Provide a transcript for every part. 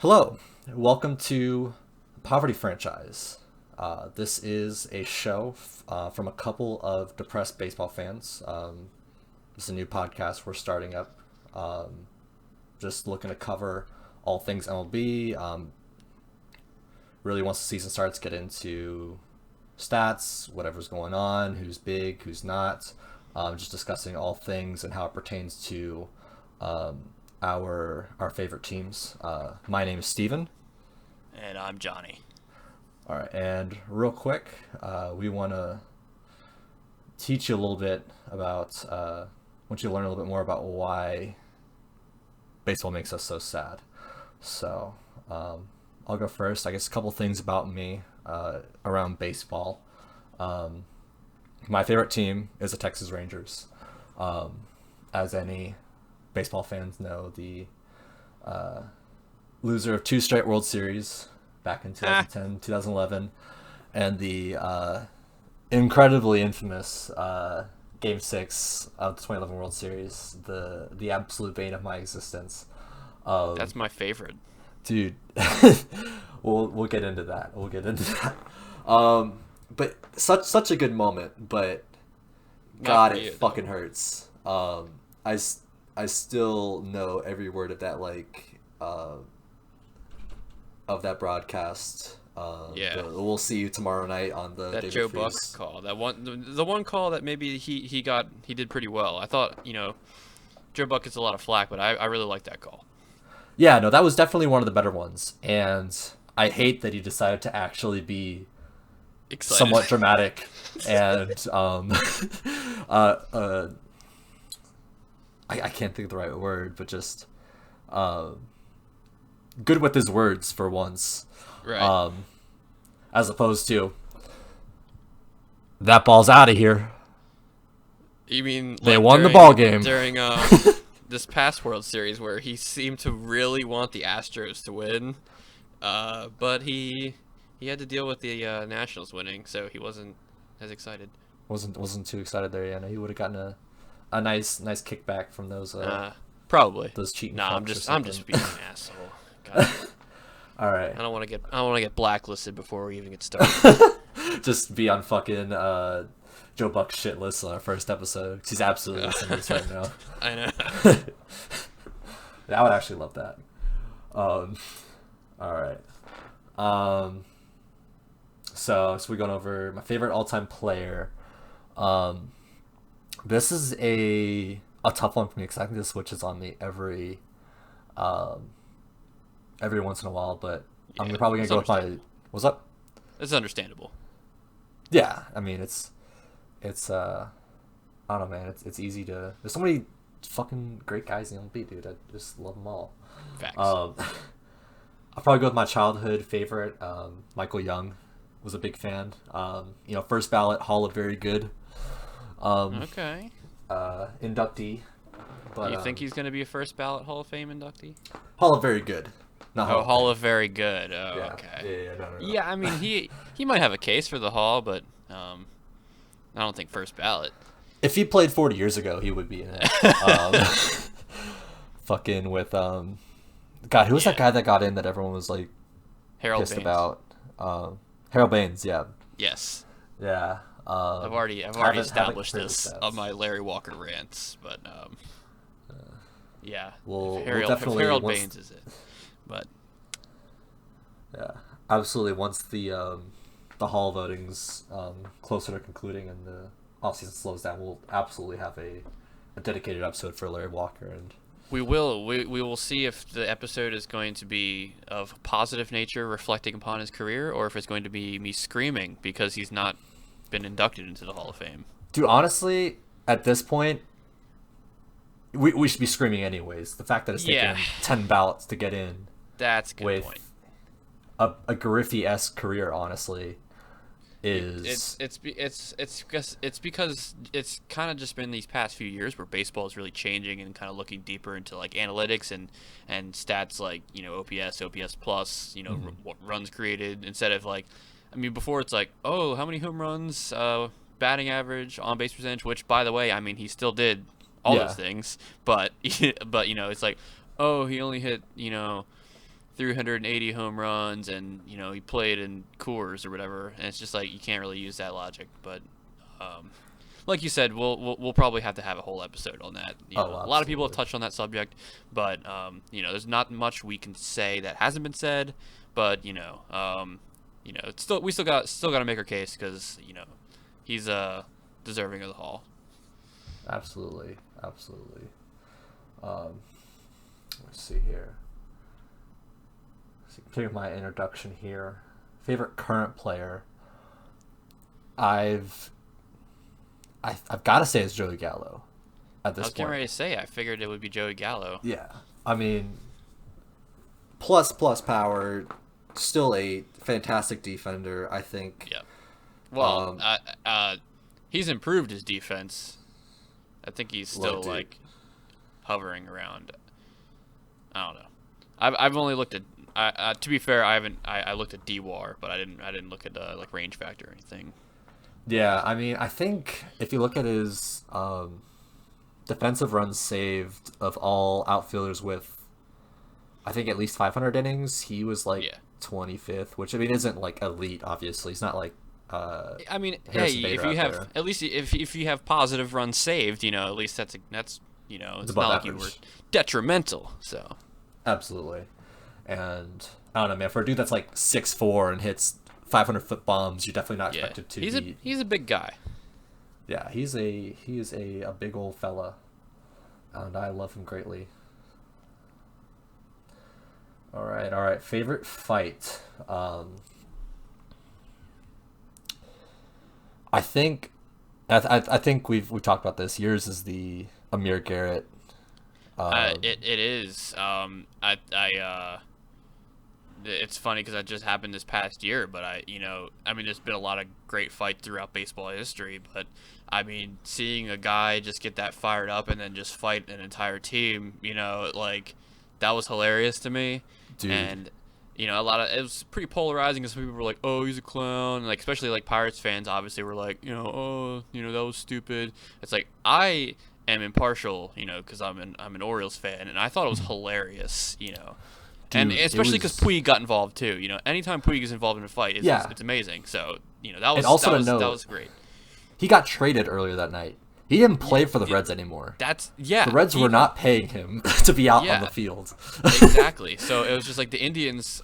Hello, welcome to Poverty Franchise. This is a show from a couple of depressed baseball fans. This is a new podcast we're starting up. Just looking to cover all things MLB. Really, once the season starts, get into stats, whatever's going on, who's big, who's not. Just discussing all things and how it pertains to our favorite teams. My name is Steven. And I'm Johnny. All right, and real quick, we want to teach you a little bit about, want you to learn a little bit more about why baseball makes us so sad. So, I'll go first. I guess a couple things about me around baseball. My favorite team is the Texas Rangers. As any baseball fans know, the loser of two straight World Series back in 2010, 2011, and the incredibly infamous Game 6 of the 2011 World Series, the absolute bane of my existence. That's my favorite. Dude, we'll get into that. We'll get into that. But such a good moment, but God, it fucking hurts. I still know every word of that, of that broadcast. We'll see you tomorrow night on the that David Joe Freese. Buck call. That one, the one call that maybe he did pretty well. I thought Joe Buck gets a lot of flack, but I really like that call. Yeah, no, that was definitely one of the better ones, and I hate that he decided to actually be Excited. somewhat dramatic and I can't think of the right word, but just good with his words for once. Right. As opposed to that ball's out of here. You mean They won the ball game during this past World Series where he seemed to really want the Astros to win, but he had to deal with the Nationals winning, so he wasn't as excited. Wasn't too excited there. Yeah, no, he would have gotten a nice kickback from those Probably those cheating. No, fucks I'm just being an asshole. God. All right. I don't want to get blacklisted before we even get started. Just be on fucking Joe Buck's shit list on our first episode. 'Cause he's absolutely listening to this right now. I know. I would actually love that. All right. So we're going over my favorite all-time player. This is a tough one for me because I think this switches on me every once in a while. But I'm probably gonna go with my. What's up? It's understandable. Yeah, I mean it's I don't know, man. It's easy to. There's so many fucking great guys in the MLB, dude. I just love them all. Facts. I'll probably go with my childhood favorite. Michael Young was a big fan. First ballot Hall of Very Good. Okay. Inductee. But You think he's going to be a first ballot Hall of Fame inductee? Hall of Very Good. Not Hall of Hall Fame. of Very Good. Oh, Yeah. okay. Yeah, no. Yeah, I mean he might have a case for the Hall, but I don't think first ballot. If he played 40 years ago, he would be in it. Fucking with God, who was that guy that got in that everyone was like Harold pissed Baines. about? Harold Baines, yeah. Yes. Yeah. I've already haven't established heard the this stats. on my Larry Walker rants, but yeah. We'll If definitely Harold once- Baines is it. But Yeah, absolutely. Once the Hall voting's closer to concluding and the offseason slows down, we'll absolutely have a dedicated episode for Larry Walker. And we will see if the episode is going to be of positive nature, reflecting upon his career, or if it's going to be me screaming because he's not been inducted into the Hall of Fame. dude, honestly, at this point, we should be screaming anyways. The fact that it's taken 10 ballots to get in That's a good with point. a Griffey-esque career, honestly, is It's because it's kind of just been these past few years where baseball is really changing and kind of looking deeper into like analytics and stats like OPS plus runs created instead of like, I mean, before it's like, oh, how many home runs, batting average, on base percentage, which by the way, I mean, he still did all those things, but it's like, oh, he only hit 380 home runs, and he played in Coors or whatever, and it's just like you can't really use that logic. But like you said, we'll probably have to have a whole episode on that. A lot of people have touched on that subject, but there's not much we can say that hasn't been said. But it's we still got to make our case because he's deserving of the Hall. Absolutely. Let's see here. Continue my introduction here. Favorite current player. I've got to say it's Joey Gallo. At this point, I was getting ready to say I figured it would be Joey Gallo. Yeah, I mean, plus power. Still a fantastic defender, I think. Yeah. Well, he's improved his defense. I think he's still hovering around. I don't know. I've only looked at. To be fair, I looked at DWAR, but I didn't look at range factor or anything. Yeah, I mean, I think if you look at his defensive runs saved of all outfielders with, I think at least 500 innings, he was 25th, which I mean isn't elite. Obviously, he's not I mean, Harrison hey, Bader if you have there. at least if you have positive runs saved, at least that's it's not like average. you were detrimental. So absolutely, and I don't know, man. For a dude that's 6'4" and hits 500-foot bombs, you're definitely not expected to. He's a big guy. Yeah, he is a big old fella, and I love him greatly. All right. Favorite fight. I think we've talked about this. Yours is the Amir Garrett. It is. It's funny because that just happened this past year, but I mean, there's been a lot of great fights throughout baseball history, but I mean, seeing a guy just get that fired up and then just fight an entire team, that was hilarious to me. Dude. And it was pretty polarizing because some people were like, "Oh, he's a clown," and especially Pirates fans obviously were like, "Oh, that was stupid." It's like I am impartial, because I'm an Orioles fan, and I thought it was hilarious, Dude, and especially because Puig got involved too. Anytime Puig is involved in a fight, it's amazing. So that was great. He got traded earlier that night. He didn't play for the Reds anymore. The Reds were not paying him to be out on the field. Exactly. So it was just the Indians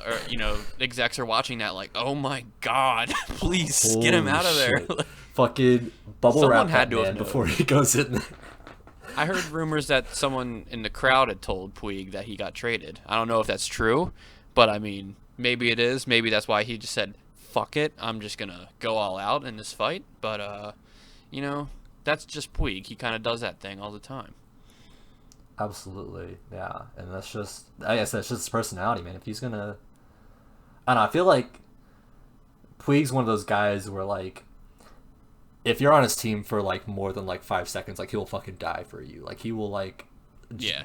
execs are watching that oh my God, please get him out of there. Fucking bubble Someone wrap had that to have man known. before he goes in there. I heard rumors that someone in the crowd had told Puig that he got traded. I don't know if that's true, but I mean, maybe it is. Maybe that's why he just said, "Fuck it, I'm just gonna go all out in this fight." But that's just Puig. He kind of does that thing all the time. Absolutely, yeah, and that's just, I guess that's just his personality, man. If he's gonna, I don't know, I feel like Puig's one of those guys where if you're on his team for more than 5 seconds, he'll fucking die for you. He will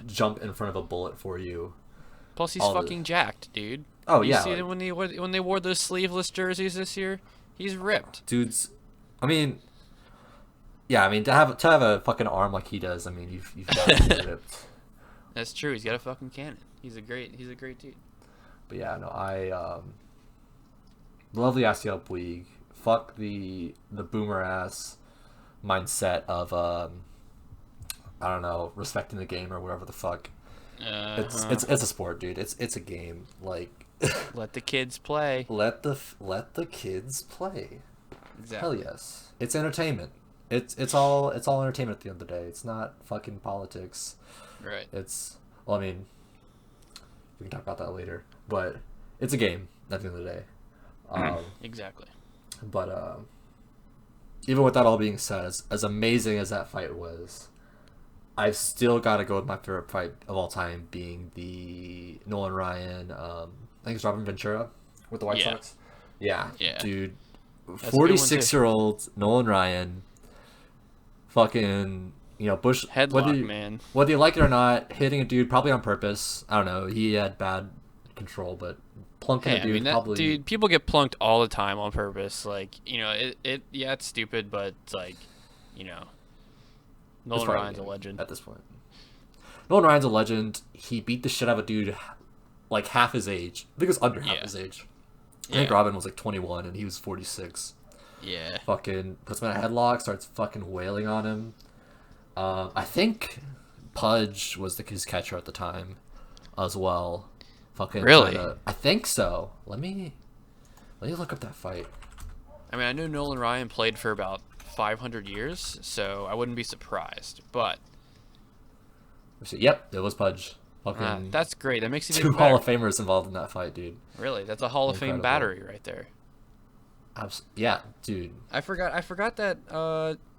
jump in front of a bullet for you. Plus, he's fucking jacked, dude. Oh you yeah, see when they wore those sleeveless jerseys this year, he's ripped. Dudes, I mean, yeah, I mean to have a fucking arm like he does, I mean you've got to be ripped. That's true. He's got a fucking cannon. He's a great dude. But yeah, no, I love the Yasiel Puig. Fuck the boomer ass mindset of I don't know, respecting the game or whatever the fuck. It's a sport, dude. It's a game. Let the kids play. Let the kids play. Exactly. Hell yes. It's entertainment. It's all entertainment at the end of the day. It's not fucking politics. Right. I mean, we can talk about that later, but it's a game at the end of the day. Exactly. But even with that all being said, as amazing as that fight was, I've still got to go with my favorite fight of all time being the Nolan Ryan, I think it's Robin Ventura with the White Sox. Yeah. Dude, 46-year-old Nolan Ryan, fucking, Bush, headlock, man. Whether you like it or not, hitting a dude probably on purpose. I don't know. He had bad control, but plunking a dude probably. Dude, people get plunked all the time on purpose. It's stupid, but it's Nolan Ryan's a legend at this point. Nolan Ryan's a legend. He beat the shit out of a dude like half his age. I think it was under half Yeah. his age. I Yeah. think Robin was like 21 and he was 46. Yeah. Fucking puts him in a headlock, starts fucking wailing on him. I think Pudge was his catcher at the time as well. Fucking Really? I think so. Let me look up that fight. I mean, I know Nolan Ryan played for about 500 years, so I wouldn't be surprised. But Yep, it was Pudge. Fucking that's great. That makes it two even Hall better. of Famers involved in that fight, dude. Really, that's a Hall of Fame Incredible. battery right there. Yeah, dude. I forgot that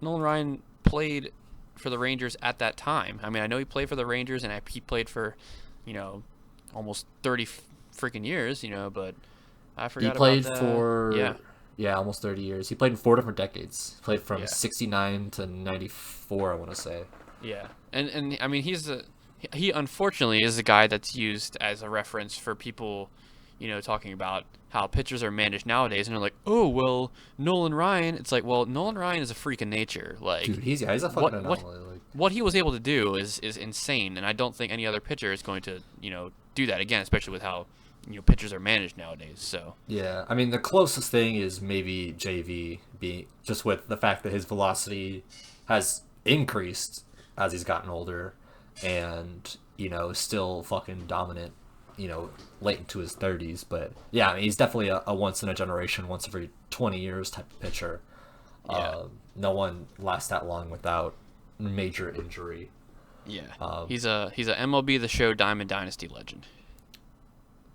Nolan Ryan played for the Rangers at that time. I mean, I know he played for the Rangers and he played for, almost 30 freaking years, but I forgot He played about that. for Yeah. almost 30 years. He played in 4 different decades. He played from Yeah. 69 to 94, I want to say. Yeah. And I mean, he unfortunately is a guy that's used as a reference for people, talking about how pitchers are managed nowadays, and they're like, "Oh, well, Nolan Ryan." It's like, well, Nolan Ryan is a freak of nature. Like, Dude, he's a fucking anomaly. Like, what he was able to do is insane, and I don't think any other pitcher is going to, do that again, especially with how, pitchers are managed nowadays. So yeah, I mean, the closest thing is maybe JV being just with the fact that his velocity has increased as he's gotten older, and still fucking dominant. Late into his 30s, but yeah, I mean, he's definitely a once in a generation, once every 20 years type of pitcher. yeah, No one lasts that long without major injury. yeah, he's a MLB The Show Diamond Dynasty legend.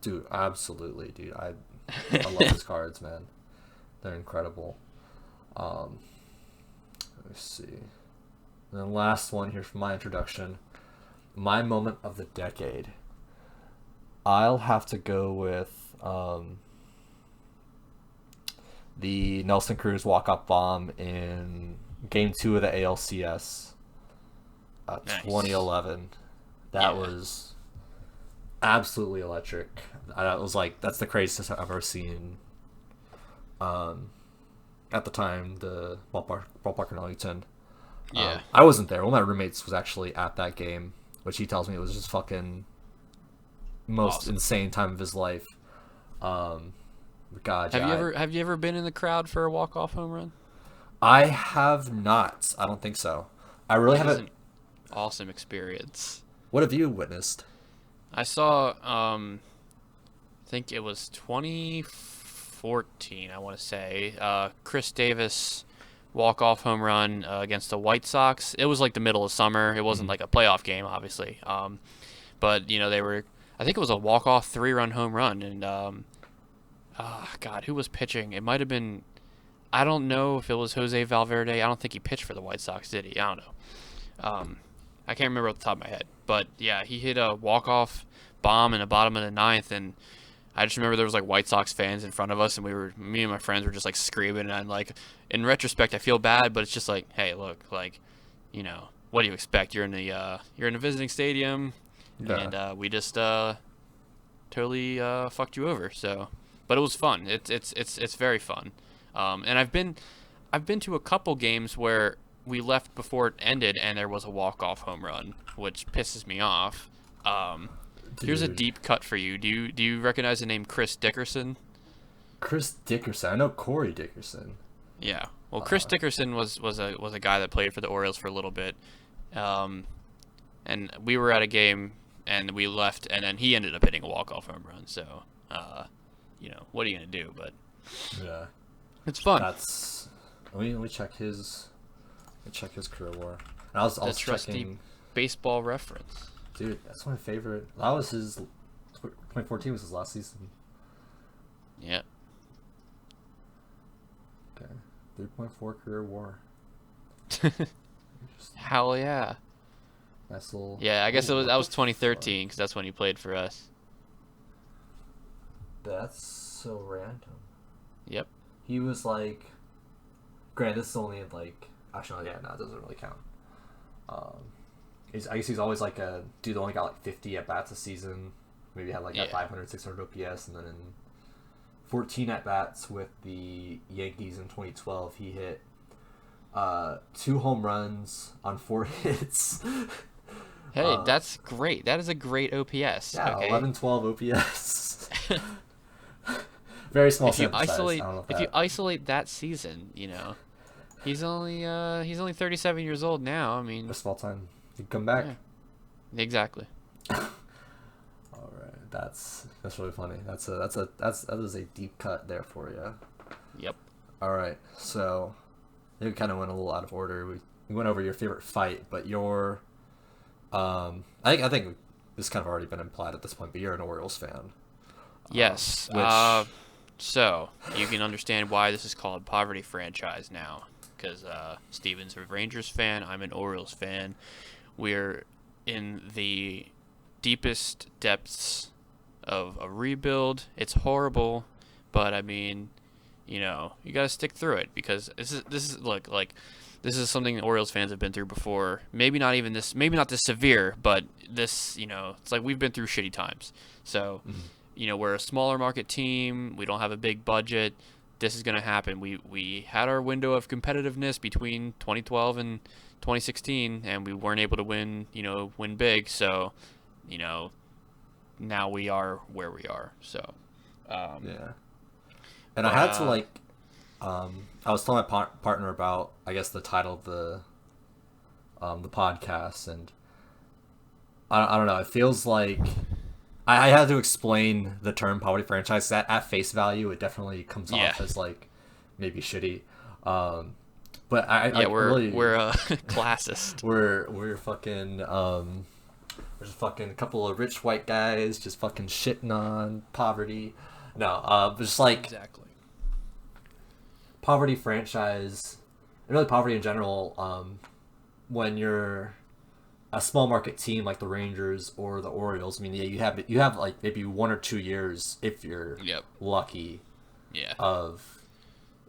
Dude, absolutely, dude. I love his cards, man. They're incredible. Let me see. And then last one here for my introduction. My moment of the decade. I'll have to go with the Nelson Cruz walk-off bomb in Game 2 of the ALCS, Nice. 2011. That Yeah. was absolutely electric. I was like, that's the craziest I've ever seen. At the time, the ballpark in Arlington. Yeah. I wasn't there. One of my roommates was actually at that game, which he tells me it was just fucking most Awesome. insane time of his life. God, Have you ever been in the crowd for a walk-off home run? I have not. I don't think so. I really It is haven't. an awesome experience. What have you witnessed? I saw, I think it was 2014, I want to say. Chris Davis walk-off home run against the White Sox. It was like the middle of summer. It wasn't like a playoff game, obviously. But, they were, I think it was a walk-off 3-run home run. And, God, who was pitching? It might have been, I don't know if it was Jose Valverde. I don't think he pitched for the White Sox, did he? I don't know. I can't remember off the top of my head. But, yeah, he hit a walk-off bomb in the bottom of the ninth, and I just remember there was, like, White Sox fans in front of us, and me and my friends were just, like, screaming, and, like, in retrospect, I feel bad, but it's just like, hey, look, like, what do you expect? You're in a visiting stadium, Yeah. and we just totally fucked you over, so... But it was fun. It's very fun. And I've been to a couple games where we left before it ended and there was a walk-off home run, which pisses me off. Here's a Dude. deep cut for you. Do you recognize the name Chris Dickerson? Chris Dickerson. I know Corey Dickerson. Yeah. Well, Chris Dickerson was a guy that played for the Orioles for a little bit. And we were at a game and we left and then he ended up hitting a walk-off home run. So, what are you going to do? But Yeah. it's fun. That's. Let me check his. Career war. And I was The also trusty checking. baseball reference. Dude, that's my favorite. That was his. 2014 was his last season. Yeah. Okay. 3.4 career war. Hell yeah. Nice little. Yeah, I guess Ooh, that was what the 2013 because that's when he played for us. fuck? That's so random. Yep. He was like. Granted, this is only like. Actually, yeah, no, it doesn't really count. I guess he's always like a dude that only got like 50 at bats a season. Maybe had like Yeah. that 500, 600 OPS, and then in 14 at bats with the Yankees in 2012, he hit 2 home runs on 4 hits. Hey, that's great. That is a great OPS. Yeah, Okay. 11-12 OPS. Very small sample size. I don't know if If you that. isolate that season, he's only 37 years old now. I A mean, small time. You come back. yeah, exactly. All right, that's really funny. That is a deep cut there for you. Yep. All right, so we kind of went a little out of order. We went over your favorite fight, but your I think this kind of already been implied at this point, but you're an Orioles fan, Yes. which So you can understand why this is called Poverty Franchise now, because Steven's a Rangers fan. I'm an Orioles fan. We're in the deepest depths of a rebuild. It's horrible, but I mean, you got to stick through it because this is look like this is something that Orioles fans have been through before. Maybe not this severe, but this, it's like we've been through shitty times. So, we're a smaller market team. We don't have a big budget. This is going to happen. We had our window of competitiveness between 2012 and 2016, and we weren't able to win big. So, you know, now we are where we are. So, yeah. And I but had to I was telling my partner about, I guess, the title of the podcast, and I don't know. It feels like I had to explain the term poverty franchise. At face value, it definitely comes yeah, off as like maybe shitty. But I yeah, like we're really we're classist. we're fucking there's a fucking couple of rich white guys just fucking shitting on poverty. No, just like Exactly. poverty franchise, and really poverty in general. When you're a small market team like the Rangers or the Orioles, I mean, yeah, you have like maybe 1 or 2 years if you're Yep. lucky Yeah. of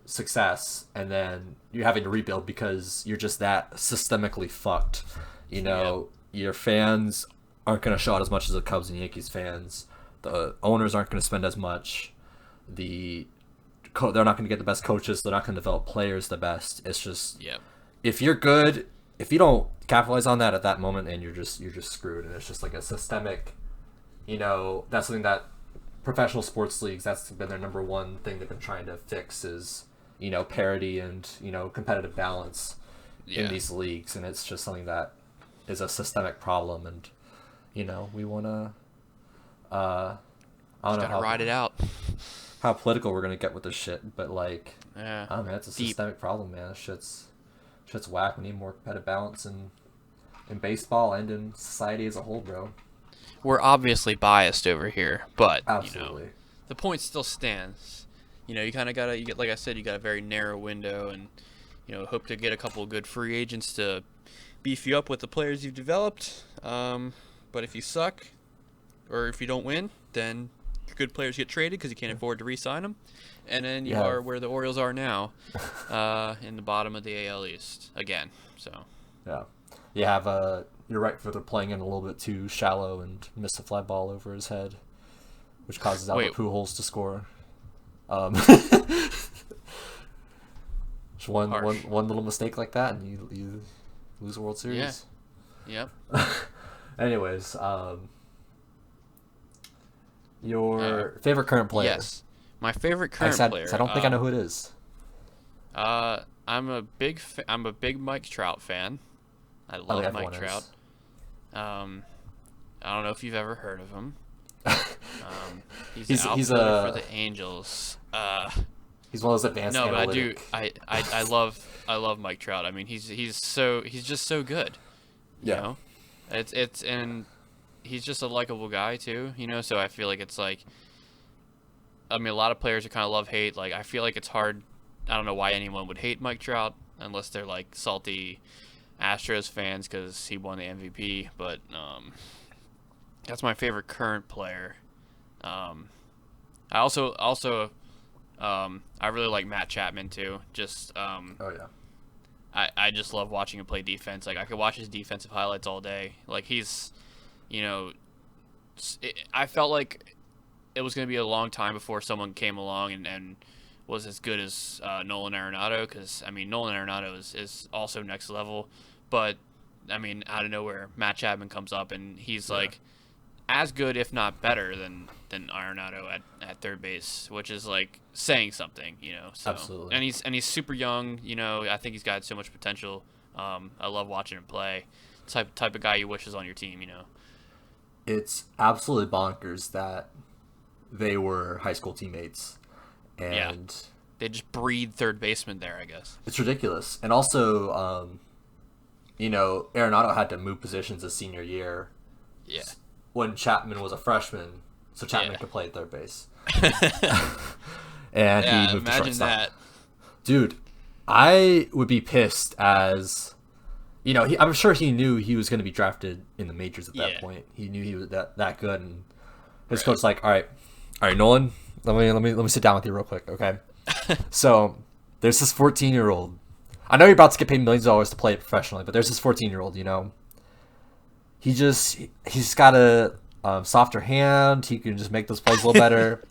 success, and then you're having to rebuild because you're just that systemically fucked. Your fans aren't going to show out as much as the Cubs and Yankees fans. The owners aren't going to spend as much. They're not going to get the best coaches. They're not going to develop players the best. It's just Yep. if you're good, if you don't capitalize on that at that moment, and you're just screwed. And it's just like a systemic, that's something that professional sports leagues, that's been their number one thing they've been trying to fix is parity and competitive balance in Yeah. these leagues, and it's just something that is a systemic problem. And we want to I don't know Gotta ride it out. how political we're gonna get with this shit, but like, Yeah. I don't know, it's a Deep. systemic problem, man. Shit's whack. We need more competitive balance in baseball and in society as a whole, bro. We're obviously biased over here, but Absolutely. the point still stands. You kind of like I said, you got a very narrow window, and hope to get a couple of good free agents to beef you up with the players you've developed. But if you suck, or if you don't win, then your good players get traded because you can't afford to re-sign them, and then you Yeah. are where the Orioles are now, in the bottom of the AL East again. So Yeah. You have you're right for they're playing in a little bit too shallow and missed a fly ball over his head, which causes Albert Wait. Pujols to score. Just one Harsh. little mistake like that, and you lose a World Series. Yep. Anyways, your favorite current player? Yes. My favorite current player. I don't think I know who it is. I'm a big Mike Trout fan. I think love everyone Mike Trout. is. I don't know if you've ever heard of him. He's He's- an he's outfielder a- for the Angels. He's one of those advanced No, but I do. analytic. I love Mike Trout. I mean, he's just so good. You Yeah. know? And he's just a likable guy too. So I feel like it's like. I mean, a lot of players are kind of love-hate. Like, I feel like it's hard. I don't know why anyone would hate Mike Trout unless they're like salty Astros fans because he won the MVP. But that's my favorite current player. I also I really like Matt Chapman too. Just Oh yeah. I just love watching him play defense. Like, I could watch his defensive highlights all day. Like, he's, I felt like it was going to be a long time before someone came along and was as good as Nolan Arenado, because, I mean, Nolan Arenado is also next level. But I mean, out of nowhere, Matt Chapman comes up and he's like as good, if not better, than Arenado at third base, which is like saying something, you know. So, Absolutely. And he's super young, you know. I think he's got so much potential. I love watching him play. Type of guy you wish was on your team, you know. It's absolutely bonkers that they were high school teammates, and they just breed third baseman there, I guess. It's ridiculous. And also, you know, Arenado had to move positions his senior year. Yeah. When Chapman was a freshman, so Chapman could play at third base. And he moved to shortstop. Imagine that. Dude, I would be pissed as, you know, I'm sure he knew he was going to be drafted in the majors at that point. He knew he was that good, and his coach's like, all right, Nolan, let me sit down with you real quick, okay? So there's this 14-year-old. I know you're about to get paid millions of dollars to play it professionally, but there's this 14-year-old, you know. He's got a softer hand. He can just make those plays a little better.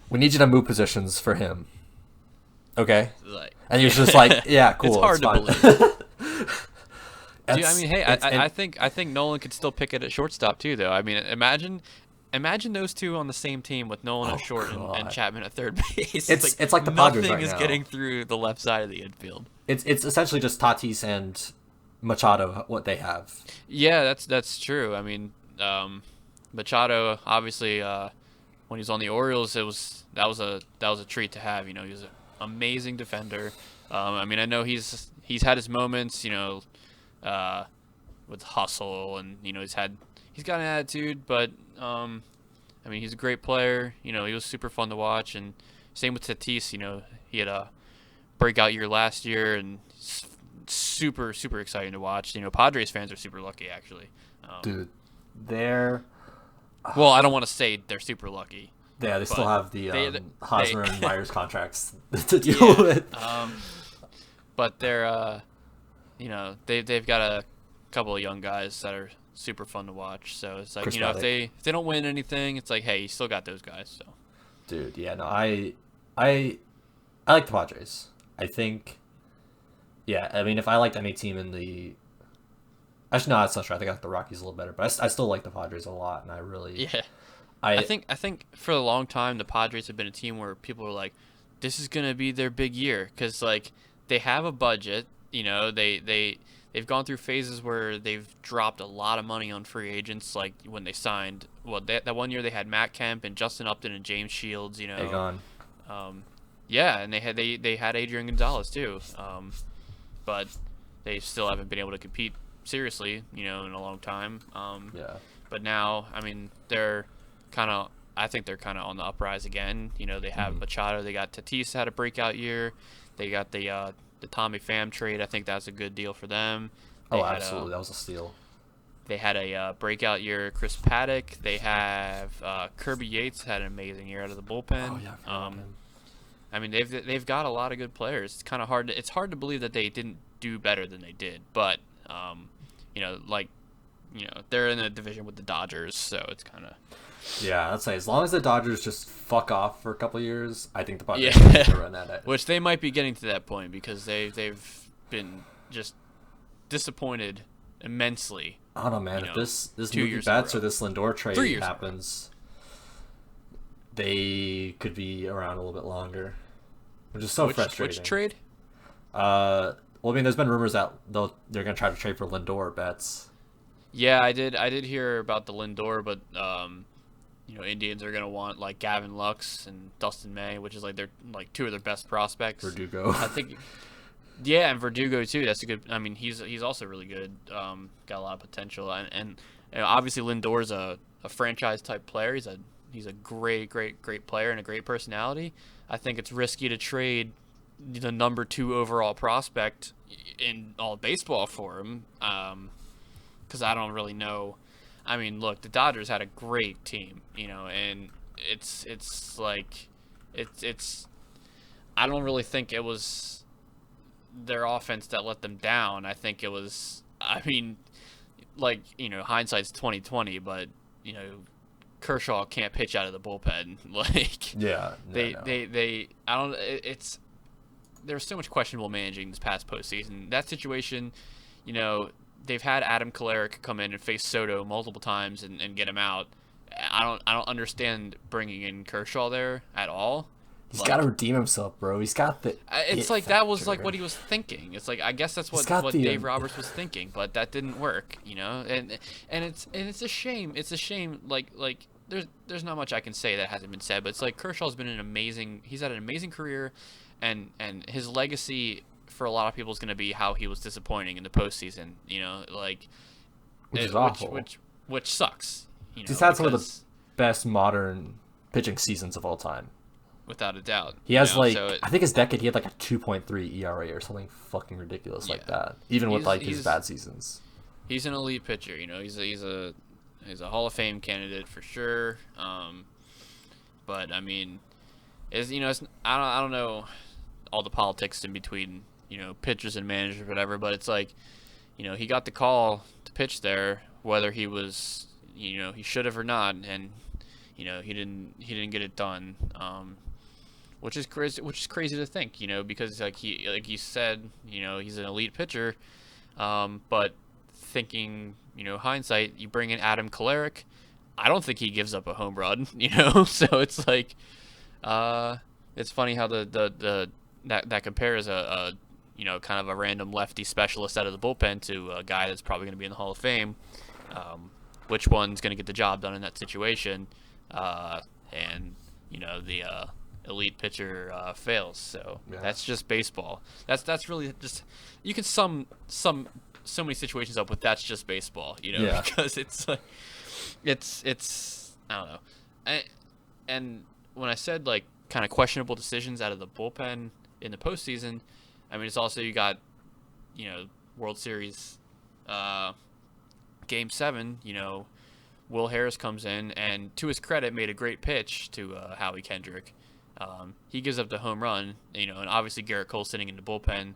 We need you to move positions for him. Okay? And he was just like, yeah, cool. It's hard to believe. Dude, I mean, hey, I think Nolan could still pick it at shortstop too, though. I mean, imagine those two on the same team with Nolan at short and Chapman at third base. It's like the Padres right now. Nothing is getting through the left side of the infield. It's essentially just Tatis and Machado, what they have. Yeah, that's true. I mean, Machado obviously when he was on the Orioles, that was a treat to have. You know, he was an amazing defender. I mean, I know he's had his moments, you know, with hustle, and you know he's got an attitude, but I mean, he's a great player. You know, he was super fun to watch, and same with Tatis. You know, he had a breakout year last year, and super exciting to watch. You know, Padres fans are super lucky, actually. Dude, they're... Well, I don't want to say they're super lucky. Yeah, they still have the Hosmer and Myers contracts to deal with. But they're, you know, they've got a couple of young guys that are super fun to watch. So it's like, Chris, you know, if they don't win anything, it's like, hey, you still got those guys. So, dude, yeah, no, I like the Padres. I think, yeah, I mean, if I liked any team in the... Actually, no, that's not true. I think I like the Rockies a little better, but I still like the Padres a lot, and I really... Yeah. I think for a long time, the Padres have been a team where people were like, this is going to be their big year, because, like, they have a budget, you know, they've gone through phases where they've dropped a lot of money on free agents, like when they signed, well, that one year they had Matt Kemp and Justin Upton and James Shields, you know. They gone. Yeah, and they had Adrian Gonzalez too, but they still haven't been able to compete seriously, you know, in a long time. Yeah. But now, I mean, I think they're kind of on the uprise again. You know, they have Machado, they got Tatis had a breakout year, they got the Tommy Pham trade. I think that's a good deal for them. Absolutely, that was a steal. They had a breakout year, Chris Paddock. They have Kirby Yates had an amazing year out of the bullpen. Oh yeah. I mean, they've got a lot of good players. It's kind of hard. It's hard to believe that they didn't do better than they did. But you know, like, you know, they're in a division with the Dodgers, so it's kind of... Yeah, I'd say as long as the Dodgers just fuck off for a couple of years, I think the Padres can run at it. Which they might be getting to that point, because they've been just disappointed immensely. I don't know, man. If this Mookie Betts or this Lindor trade happens, they could be around a little bit longer, which is so frustrating. Which trade? Well, I mean, there's been rumors that they're going to try to trade for Lindor or Betts. Yeah, I did hear about the Lindor, but you know, Indians are gonna want like Gavin Lux and Dustin May, which is like they're like two of their best prospects. Verdugo. I think. Yeah, and Verdugo too. That's a good. I mean, he's also really good. Got a lot of potential, and you know, obviously Lindor's a franchise type player. He's a great player and a great personality. I think it's risky to trade the number 2 overall prospect in all baseball for him. Because I don't really know. I mean, look, the Dodgers had a great team, you know, and it's like it's I don't really think it was their offense that let them down. I think it was, I mean, like, you know, hindsight's 2020, but you know, Kershaw can't pitch out of the bullpen. Like, yeah, they I don't. It's there was so much questionable managing this past postseason. That situation, you know, they've had Adam Kolarek come in and face Soto multiple times and get him out. I don't understand bringing in Kershaw there at all. He's got to redeem himself, bro. He's got the. It's like that was like what he was thinking. It's like I guess that's what Dave Roberts was thinking, but that didn't work, And it's a shame. It's a shame. Like there's not much I can say that hasn't been said, but it's like Kershaw's been he's had an amazing career, and his legacy for a lot of people is going to be how he was disappointing in the postseason. Which is awful. Which sucks. He's had some of the best modern pitching seasons of all time. Without a doubt. He has I think his decade he had like a 2.3 ERA or something fucking ridiculous like that. Even with his bad seasons. He's an elite pitcher, He's a Hall of Fame candidate for sure. But I mean, I don't know all the politics in between, pitchers and managers or whatever, but it's like, he got the call to pitch there, whether he was, he should have or not, and he didn't get it done. Which is crazy to think, because like you said, he's an elite pitcher, but thinking, hindsight, you bring in Adam Kolarek, I don't think he gives up a home run, so it's like, it's funny how that compares a kind of a random lefty specialist out of the bullpen to a guy that's probably going to be in the Hall of Fame. Which one's going to get the job done in that situation? And the elite pitcher fails. So that's just baseball. That's really just, you can sum so many situations up with that's just baseball, because it's like it's I don't know. And when I said like kind of questionable decisions out of the bullpen in the postseason, I mean it's also you got World Series Game 7, Will Harris comes in and, to his credit, made a great pitch to Howie Kendrick. He gives up the home run, and obviously Garrett Cole sitting in the bullpen,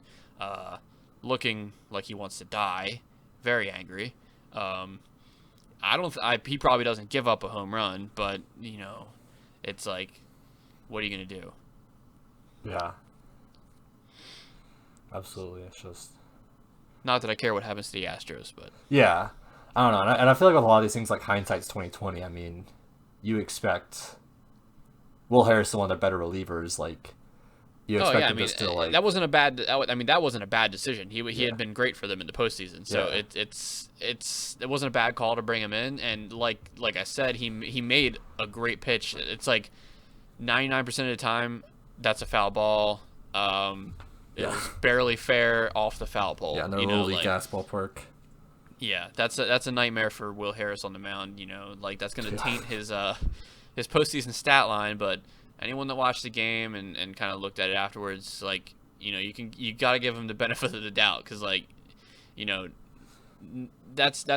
looking like he wants to die, very angry. He probably doesn't give up a home run, but it's like, what are you gonna do? Yeah, absolutely. It's just not that I care what happens to the Astros, but yeah. I don't know, and I feel like with a lot of these things, like hindsight's 20/20. I mean, you expect Will Harris to one of their better relievers. Like, you expect him to still like. That wasn't a bad decision. He had been great for them in the postseason. So it wasn't a bad call to bring him in. And like I said, he made a great pitch. It's like 99% of the time that's a foul ball. It was barely fair off the foul pole. Yeah, no really gas ballpark. Yeah, that's a nightmare for Will Harris on the mound. That's going to taint his postseason stat line. But anyone that watched the game and kind of looked at it afterwards, like you got to give him the benefit of the doubt because that's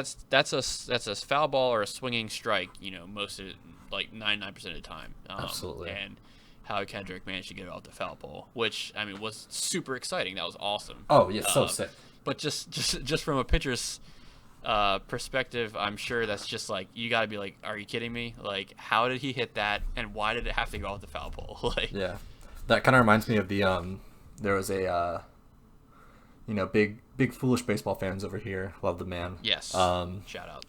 a foul ball or a swinging strike. Most of it, like 99% of the time. Absolutely. And Howie Kendrick managed to get it off the foul pole, which was super exciting. That was awesome. Oh yeah, so sick. But just from a pitcher's perspective, I'm sure that's just like, you got to be like, are you kidding me? Like, how did he hit that, and why did it have to go off the foul pole? Yeah, that kind of reminds me of the there was a big foolish baseball fans over here, love the man. Yes. Shout out.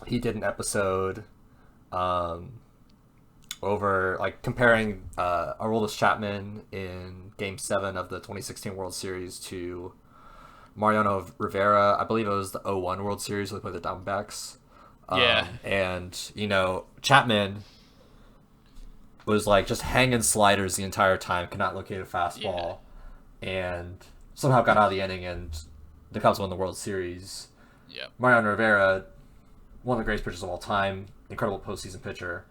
He did an episode over like comparing Aroldis Chapman in Game 7 of the 2016 World Series to Mariano Rivera. I believe it was the 0-1 World Series where they played the Diamondbacks. Yeah. And, Chapman was like just hanging sliders the entire time, could not locate a fastball, and somehow got out of the inning, and the Cubs won the World Series. Yeah. Mariano Rivera, one of the greatest pitchers of all time, incredible postseason pitcher,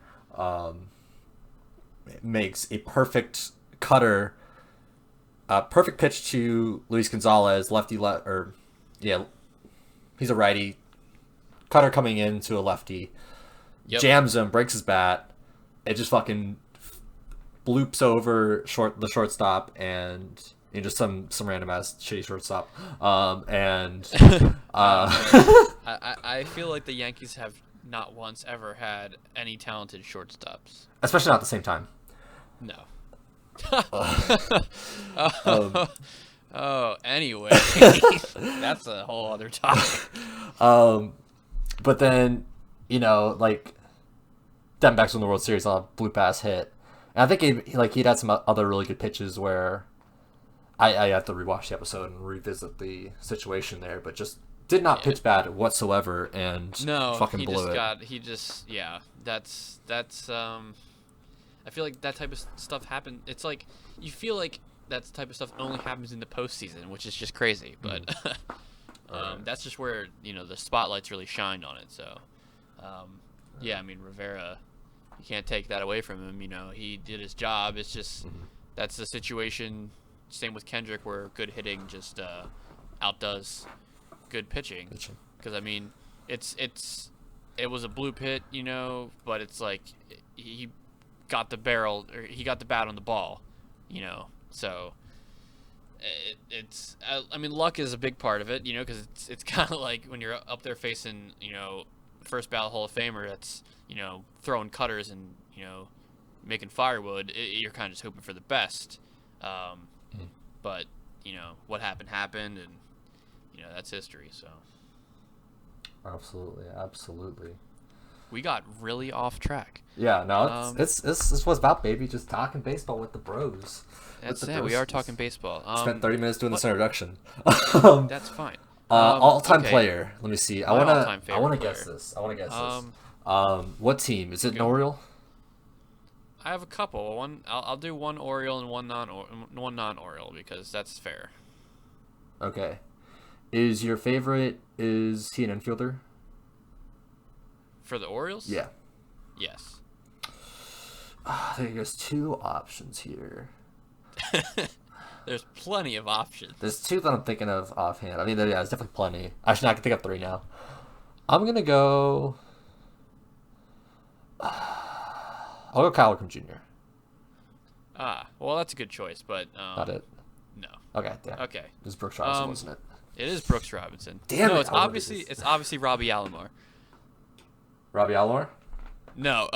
makes a perfect cutter. Perfect pitch to Luis Gonzalez, he's a righty. Cutter coming into a lefty, jams him, breaks his bat. It just fucking bloops over the shortstop, and just some random ass shitty shortstop. I feel like the Yankees have not once ever had any talented shortstops, especially not at the same time. No. Oh, anyway, that's a whole other topic. But then, like Diamondbacks won the World Series on a blue pass hit, and I think he'd had some other really good pitches where I have to rewatch the episode and revisit the situation there, but just did not pitch bad whatsoever and fucking blew it. I feel like that type of stuff happened. It's like you feel like that type of stuff only happens in the postseason, which is just crazy. But that's just where the spotlight's really shined on it. So yeah, I mean Rivera, you can't take that away from him. He did his job. It's just that's the situation. Same with Kendrick, where good hitting just outdoes good pitching. Because I mean, it was a blue pit, but it's like he got the barrel or he got the bat on the ball, So I mean, luck is a big part of it, because it's kind of like when you're up there facing first ballot Hall of Famer that's throwing cutters and making firewood. You're kind of just hoping for the best. But what happened, and that's history. So absolutely. We got really off track. Yeah, no, it's this was about, baby, just talking baseball with the bros. That's it. We are talking baseball. Spent 30 minutes doing this introduction. That's fine. All-time player. Let me see. I want to guess this. What team is it? An Oriole? I have a couple. I'll do one Oriole and one non-Oriole because that's fair. Okay. Is your favorite? Is he an infielder? For the Orioles? Yeah. Yes. I think there's two options here. There's plenty of options. There's two that I'm thinking of offhand. I mean, there's definitely plenty. Actually, I can think of three now. I'm gonna go. I'll go Kyle Rickham Jr. Well, that's a good choice, but not it. No. Okay, damn. Okay. It was Brooks Robinson, wasn't it? It is Brooks Robinson. Damn it! No, it's obviously Robbie Alomar. Robbie Alomar? No.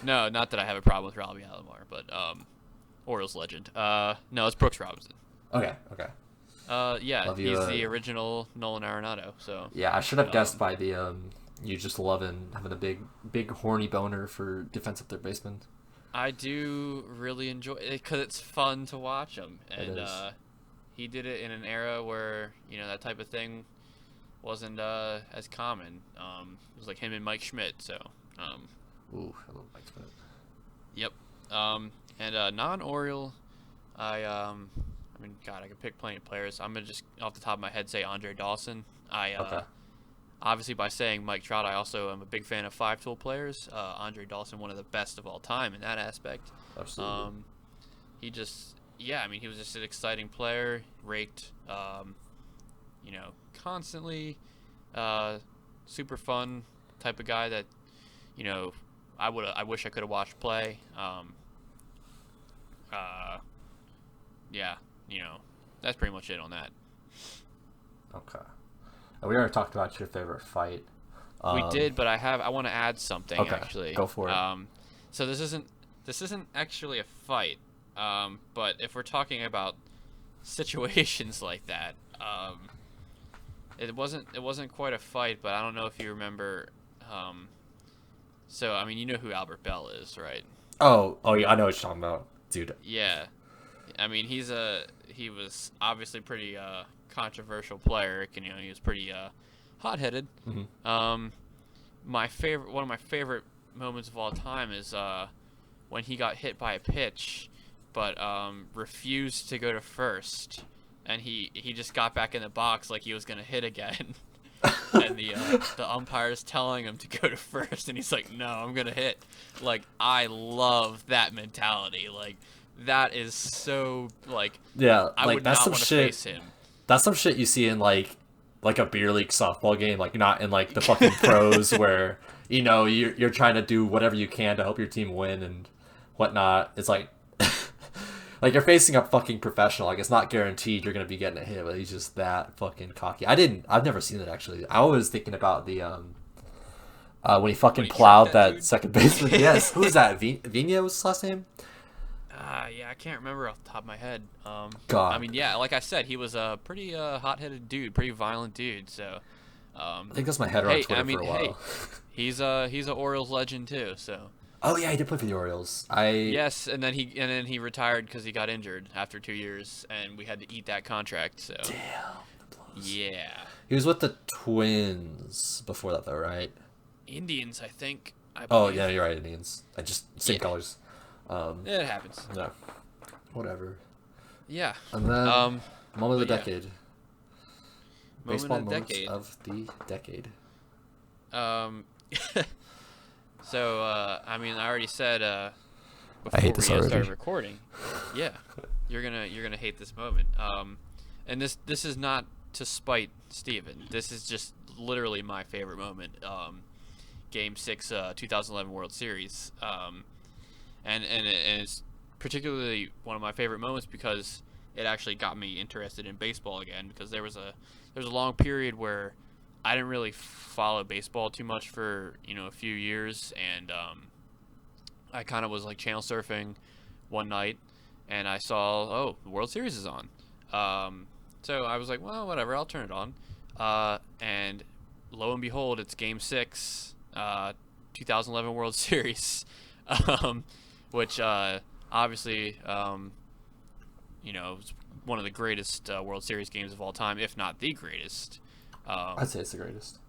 No, not that I have a problem with Robbie Alomar, but Orioles legend. No, it's Brooks Robinson. Okay. Yeah, he's the original Nolan Arenado. So yeah, I should have guessed by the you just loving having a big horny boner for defensive third baseman. I do really enjoy it because it's fun to watch him, and he did it in an era where that type of thing wasn't as common. It was like him and Mike Schmidt. So ooh, I love Mike Schmidt. Yep. And non-Oriole, I mean, God, I could pick plenty of players. I'm gonna just off the top of my head say Andre Dawson. Obviously by saying Mike Trout, I also am a big fan of five-tool players. Andre Dawson, one of the best of all time in that aspect. Absolutely. He just, I mean, he was just an exciting player, raked, constantly, super fun type of guy that, I wish I could have watched play. Yeah, that's pretty much it on that. Okay. We already talked about your favorite fight. We did, but I want to add something. Okay, actually. Go for it. So this isn't actually a fight. But if we're talking about situations like that, it wasn't quite a fight, but I don't know if you remember. So I mean, you know who Albert Bell is, right? Oh yeah, I know what you're talking about, dude. Yeah, I mean he was obviously pretty controversial player. He was pretty hot-headed. Mm-hmm. One of my favorite moments of all time is when he got hit by a pitch, but refused to go to first, and he just got back in the box like he was gonna hit again. And the umpire's telling him to go to first, and he's like, "No, I'm gonna hit." Like, I love that mentality. Like, that is so I would not want to face him. That's some shit you see in like a beer league softball game, like not in like the fucking pros where you're trying to do whatever you can to help your team win and whatnot. It's like like you're facing a fucking professional. Like, it's not guaranteed you're gonna be getting a hit, but he's just that fucking cocky. I've never seen it actually. I was thinking about the when he fucking plowed that second baseman. Yes, who's that? Vina was his last name? Yeah, I can't remember off the top of my head. I God, mean, yeah, like I said, he was a pretty hot-headed dude, pretty violent dude. So, I think that's my header on hey, I Twitter mean, for a hey, while. he's a Orioles legend too. So, Oh yeah, he did play for the Orioles. yes, and then he retired because he got injured after 2 years, and we had to eat that contract. So, Damn, the blows. yeah, He was with the Twins before that, though, right? Indians, I Oh yeah, believe. you're right, Indians. I just same Yeah, colors. it happens. No, whatever. Yeah. And then moment of But the yeah, decade. moment Baseball of the moments decade. of the decade. Um, so I mean, I already said I before hate this we already. started recording. Yeah, you're gonna hate this moment. And this is not to spite Steven. This is just literally my favorite moment. Game 6, 2011 World Series. And it's particularly one of my favorite moments because it actually got me interested in baseball again. Because there was a long period where I didn't really follow baseball too much for a few years, and I kind of was like channel surfing one night, and I saw, oh, the World Series is on. So I was like, well, whatever, I'll turn it on. And lo and behold, it's Game 6, 2011 World Series, um, which obviously, was one of the greatest World Series games of all time, if not the greatest. I'd say it's the greatest.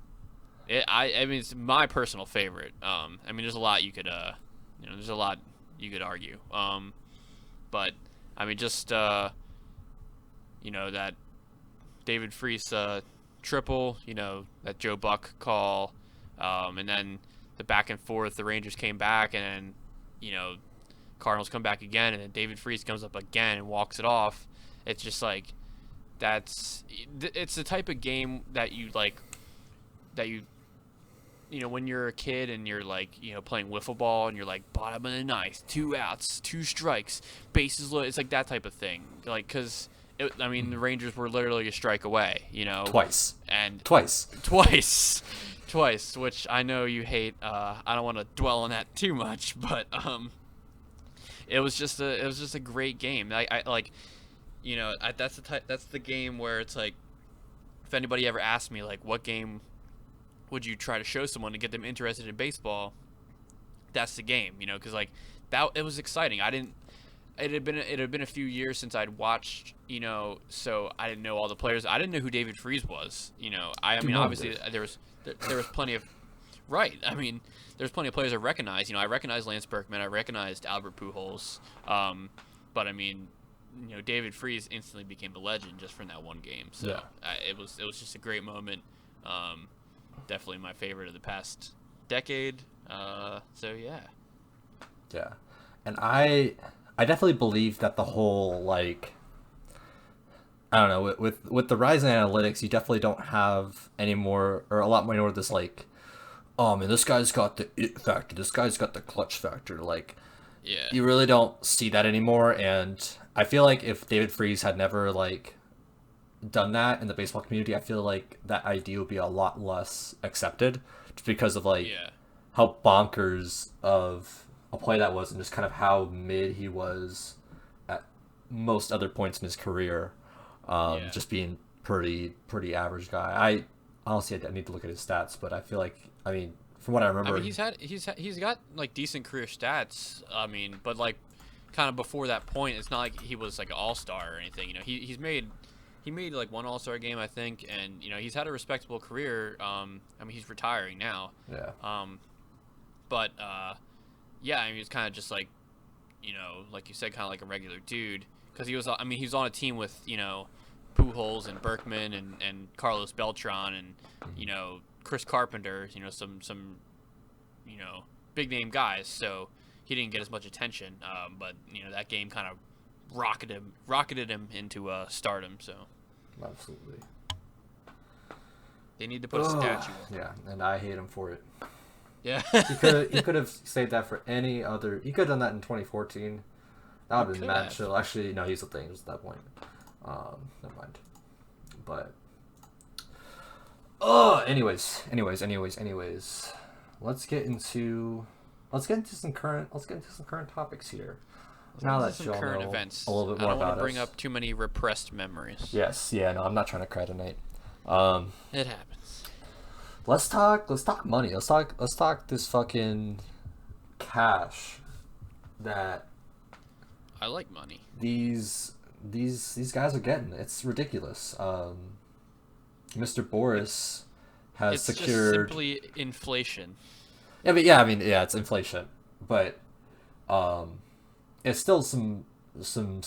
I mean, it's my personal favorite. I mean, there's a lot you could, there's a lot you could argue. But I mean, just that David Freese triple, that Joe Buck call, and then the back and forth. The Rangers came back, and then Cardinals come back again, and then David Freese comes up again and walks it off. It's just like it's the type of game that you like, that when you're a kid and you're like, playing wiffle ball and you're like, bottom of the ninth, 2 outs, 2 strikes, bases loaded. It's like that type of thing. Like, because, I mean, the Rangers were literally a strike away, Twice. And Twice. Twice, which I know you hate. I don't want to dwell on that too much, but it was just a great game. I like, that's the game where it's like, if anybody ever asked me like, what game would you try to show someone to get them interested in baseball, that's the game, because like that, it was exciting. It had been a few years since I'd watched, so I didn't know all the players. I didn't know who David Freese was. I mean, obviously there was plenty of, right. I mean, there's plenty of players I recognized. I recognized Lance Berkman, I recognized Albert Pujols, but I mean, David Freese instantly became a legend just from that one game. So Yeah. it was just a great moment. Definitely my favorite of the past decade. So yeah. Yeah. And I definitely believe that the whole, like, I don't know, with the rise in analytics, you definitely don't have any more, or a lot more of this, like, oh man, this guy's got the it factor, this guy's got the clutch factor. Like, Yeah. you really don't see that anymore. And I feel like if David Freese had never, like, done that in the baseball community, I feel like that idea would be a lot less accepted, just because of, like, Yeah. how bonkers of a play that was, and just kind of how mid he was at most other points in his career. Yeah. Just being pretty average guy. I honestly, I need to look at his stats, but I feel like, I mean, from what I remember, I mean, he's got like decent career stats. I mean, but like kind of before that point, it's not like he was like an all-star or anything. He made like one all-star game, I think, and he's had a respectable career. I mean, he's retiring now. yeah, But yeah, I mean, he's kind of just like, like you said, kind of like a regular dude, because he was. I mean, he was on a team with Pujols and Berkman and Carlos Beltran and Chris Carpenter. Some big name guys. So he didn't get as much attention. But that game kind of rocketed him into stardom. So absolutely. they need to put a statue. Yeah, and I hate him for it. Yeah. He could have saved that for any other. He could have done that in 2014. That would have been mad chill. Actually, no, he's the thing. It was at that point. Never mind. But anyways. Let's get into some current topics here. now These are that some you all current know events. a little bit I more don't want about to bring us. up too many repressed memories. Yes, yeah, no, I'm not trying to credinate. It happens. Let's talk money. Let's talk this fucking cash that I like money. these guys are getting. It's ridiculous. Mr. Boris has It's just secured. simply inflation. Yeah, I mean, yeah, it's inflation, but um, it's still some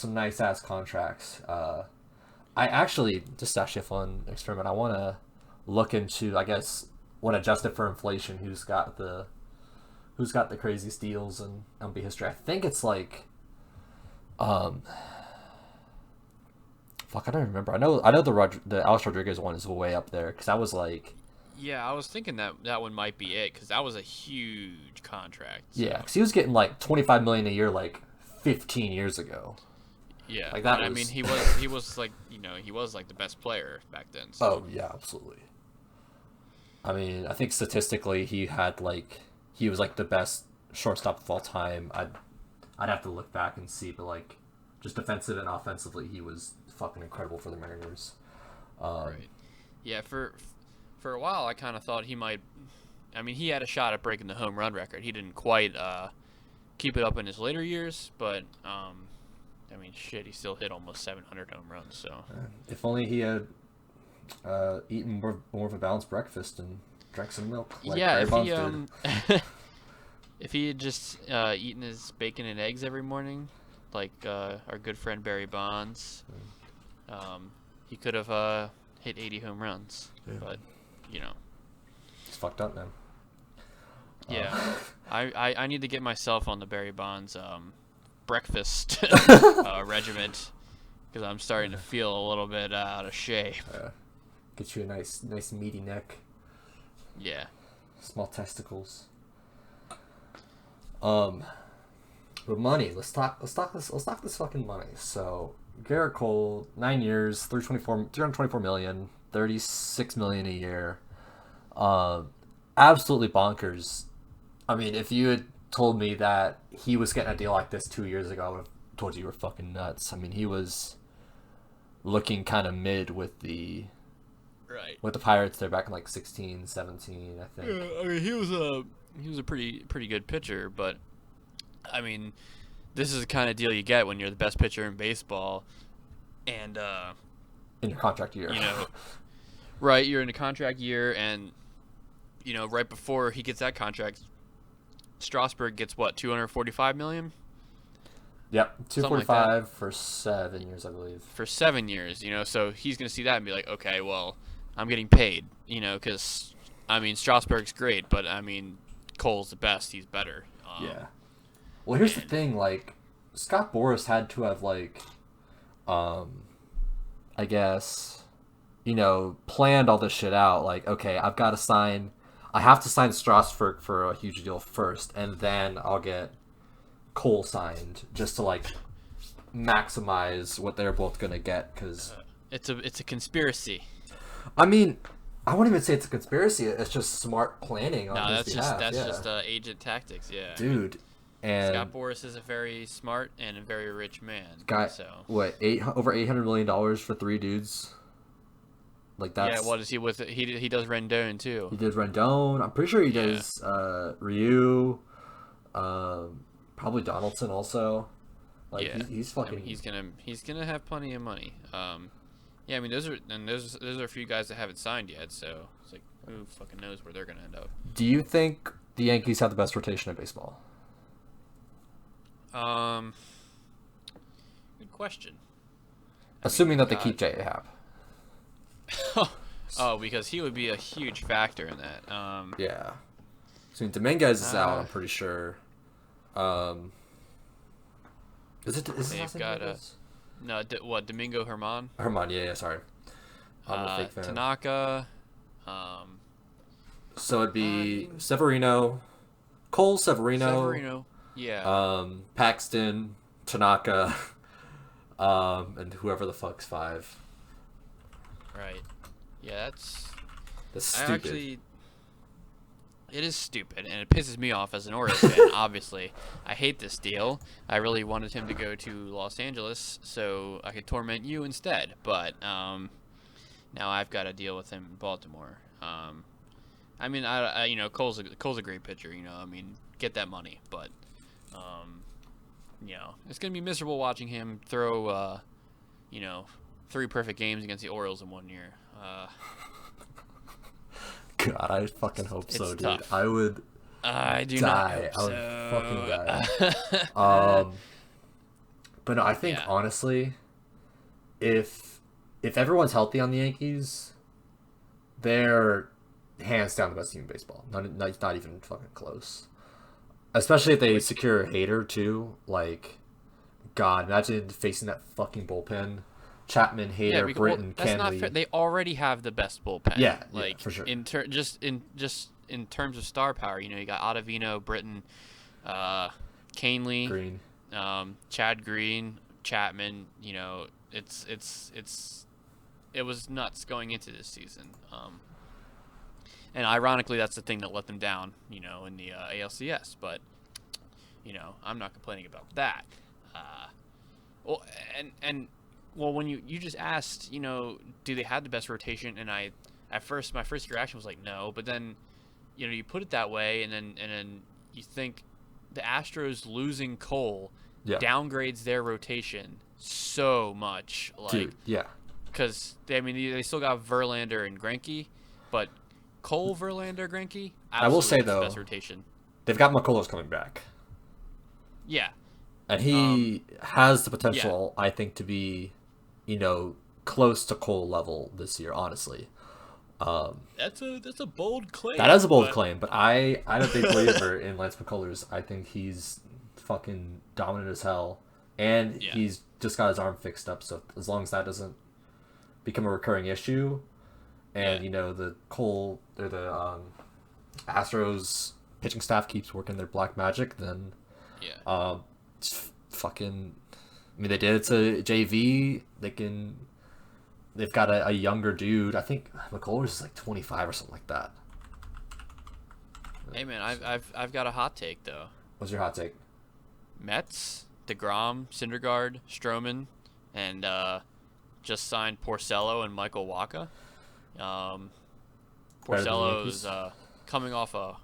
nice ass contracts. I actually just actually a fun experiment. I want to look into, I guess, when adjusted for inflation, who's got the craziest deals in MLB history. I think it's like, um, fuck, I don't remember. I know the Alex Rodriguez one is way up there because I was like, Yeah, I was thinking that one might be it because that was a huge contract. So. yeah, because he was getting like 25 million a year like 15 years ago. Yeah, Like that I was. mean, he was like he was like the best player back then. So. Oh yeah, absolutely. I mean, I think statistically he was like the best shortstop of all time. I'd have to look back and see, but like just defensive and offensively, he was fucking incredible for the Mariners. Right. Yeah, for a while I kind of thought he might. I mean, he had a shot at breaking the home run record. He didn't quite keep it up in his later years, but I mean, shit, he still hit almost 700 home runs. So. If only he had eaten more of a balanced breakfast and drank some milk like Yeah, Barry if Bonds he did. if he had just eaten his bacon and eggs every morning, like our good friend Barry Bonds, he could have hit 80 home runs. Yeah. But, you know. It's fucked up, man. Yeah. I need to get myself on the Barry Bonds breakfast regiment because I'm starting to feel a little bit out of shape. Get you a nice meaty neck. Yeah. Small testicles. But money. Let's talk this fucking money. So Garrett Cole, 9 years, 324 million, 36 million a year. Absolutely bonkers. I mean, if you had told me that he was getting a deal like this 2 years ago, I would have told you were fucking nuts. I mean, he was looking kind of mid with the Pirates there back in like 16, 17, I think. Yeah, I mean, he was a pretty good pitcher, but I mean, this is the kind of deal you get when you're the best pitcher in baseball, and in your contract year. You know, right? You're in a contract year, and right before he gets that contract, Strasburg gets what, 245 million? Yep, 245 like for 7 years, I believe. For 7 years, so he's gonna see that and be like, okay, well, I'm getting paid, because I mean Strasburg's great, but I mean Cole's the best. He's better. Yeah. Well, here's the thing. Like, Scott Boras had to have like, I guess, planned all this shit out. Like, okay, I have to sign Strasburg for a huge deal first, and then I'll get Cole signed just to like maximize what they're both gonna get. Because it's a conspiracy. I mean, I wouldn't even say it's a conspiracy. It's just smart planning on his behalf. That's just agent tactics. Yeah, dude. And Scott Boras is a very smart and a very rich man. Got so what, over $800 million for 3 dudes. Like that's. Yeah, what is he with? He does Rendon too. He did Rendon. I'm pretty sure he does Ryu. Probably Donaldson also. Like he's fucking. I mean, he's gonna have plenty of money. Yeah, I mean those are a few guys that haven't signed yet. So it's like who fucking knows where they're gonna end up. Do you think the Yankees have the best rotation in baseball? Good question. Assuming that they keep J.A. Happ. Oh, because he would be a huge factor in that. Yeah. So Dominguez is out, I'm pretty sure. Is they've got Domingo Germán? Germán, yeah, sorry. I'm a fake fan. Tanaka. So it'd be Severino, Cole, Severino, yeah. Paxton, Tanaka, and whoever the fuck's 5. Right. Yeah, that's stupid. It is stupid, and it pisses me off as an Orioles fan. Obviously, I hate this deal. I really wanted him to go to Los Angeles so I could torment you instead. But now I've got to deal with him in Baltimore. I mean, Cole's a great pitcher. I mean, get that money, but it's gonna be miserable watching him throw 3 perfect games against the Orioles in 1 year. God, I fucking hope so, dude. Tough. I would I do die. not hope I would so. fucking die. But no, I think Yeah. honestly, if everyone's healthy on the Yankees, they're hands down the best team in baseball. Not even fucking close. Especially if they secure Hader too. Like, God, imagine facing that fucking bullpen. Chapman, Hader, Britton, that's Kenley. not fair. They already have the best bullpen. Yeah, like for sure. In terms of star power, you got Ottavino, Britton, Canely, Green. Chad Green, Chapman. It was nuts going into this season. And ironically, that's the thing that let them down, in the ALCS. But, I'm not complaining about that. When you just asked, do they have the best rotation? And my first reaction was like, no. But then, you put it that way, and then you think the Astros losing Cole downgrades their rotation so much. Like, Dude, yeah. Because they still got Verlander and Greinke, but Cole, Verlander, Greinke. I will say, that's the though, best rotation. They've got McCullers coming back. Yeah. And he has the potential, I think, to be, close to Cole level this year, honestly. That's a bold claim. That is a bold claim, but I'm a big believer in Lance McCullers. I think he's fucking dominant as hell, and he's just got his arm fixed up, so as long as that doesn't become a recurring issue, and, the Cole, or the Astros pitching staff keeps working their black magic, then fucking, I mean, they did it to JV. They've got a younger dude. I think McCullers is like 25 or something like that. Hey man, I've got a hot take though. What's your hot take? Mets, DeGrom, Syndergaard, Stroman, and just signed Porcello and Michael Wacha. Porcello is coming off a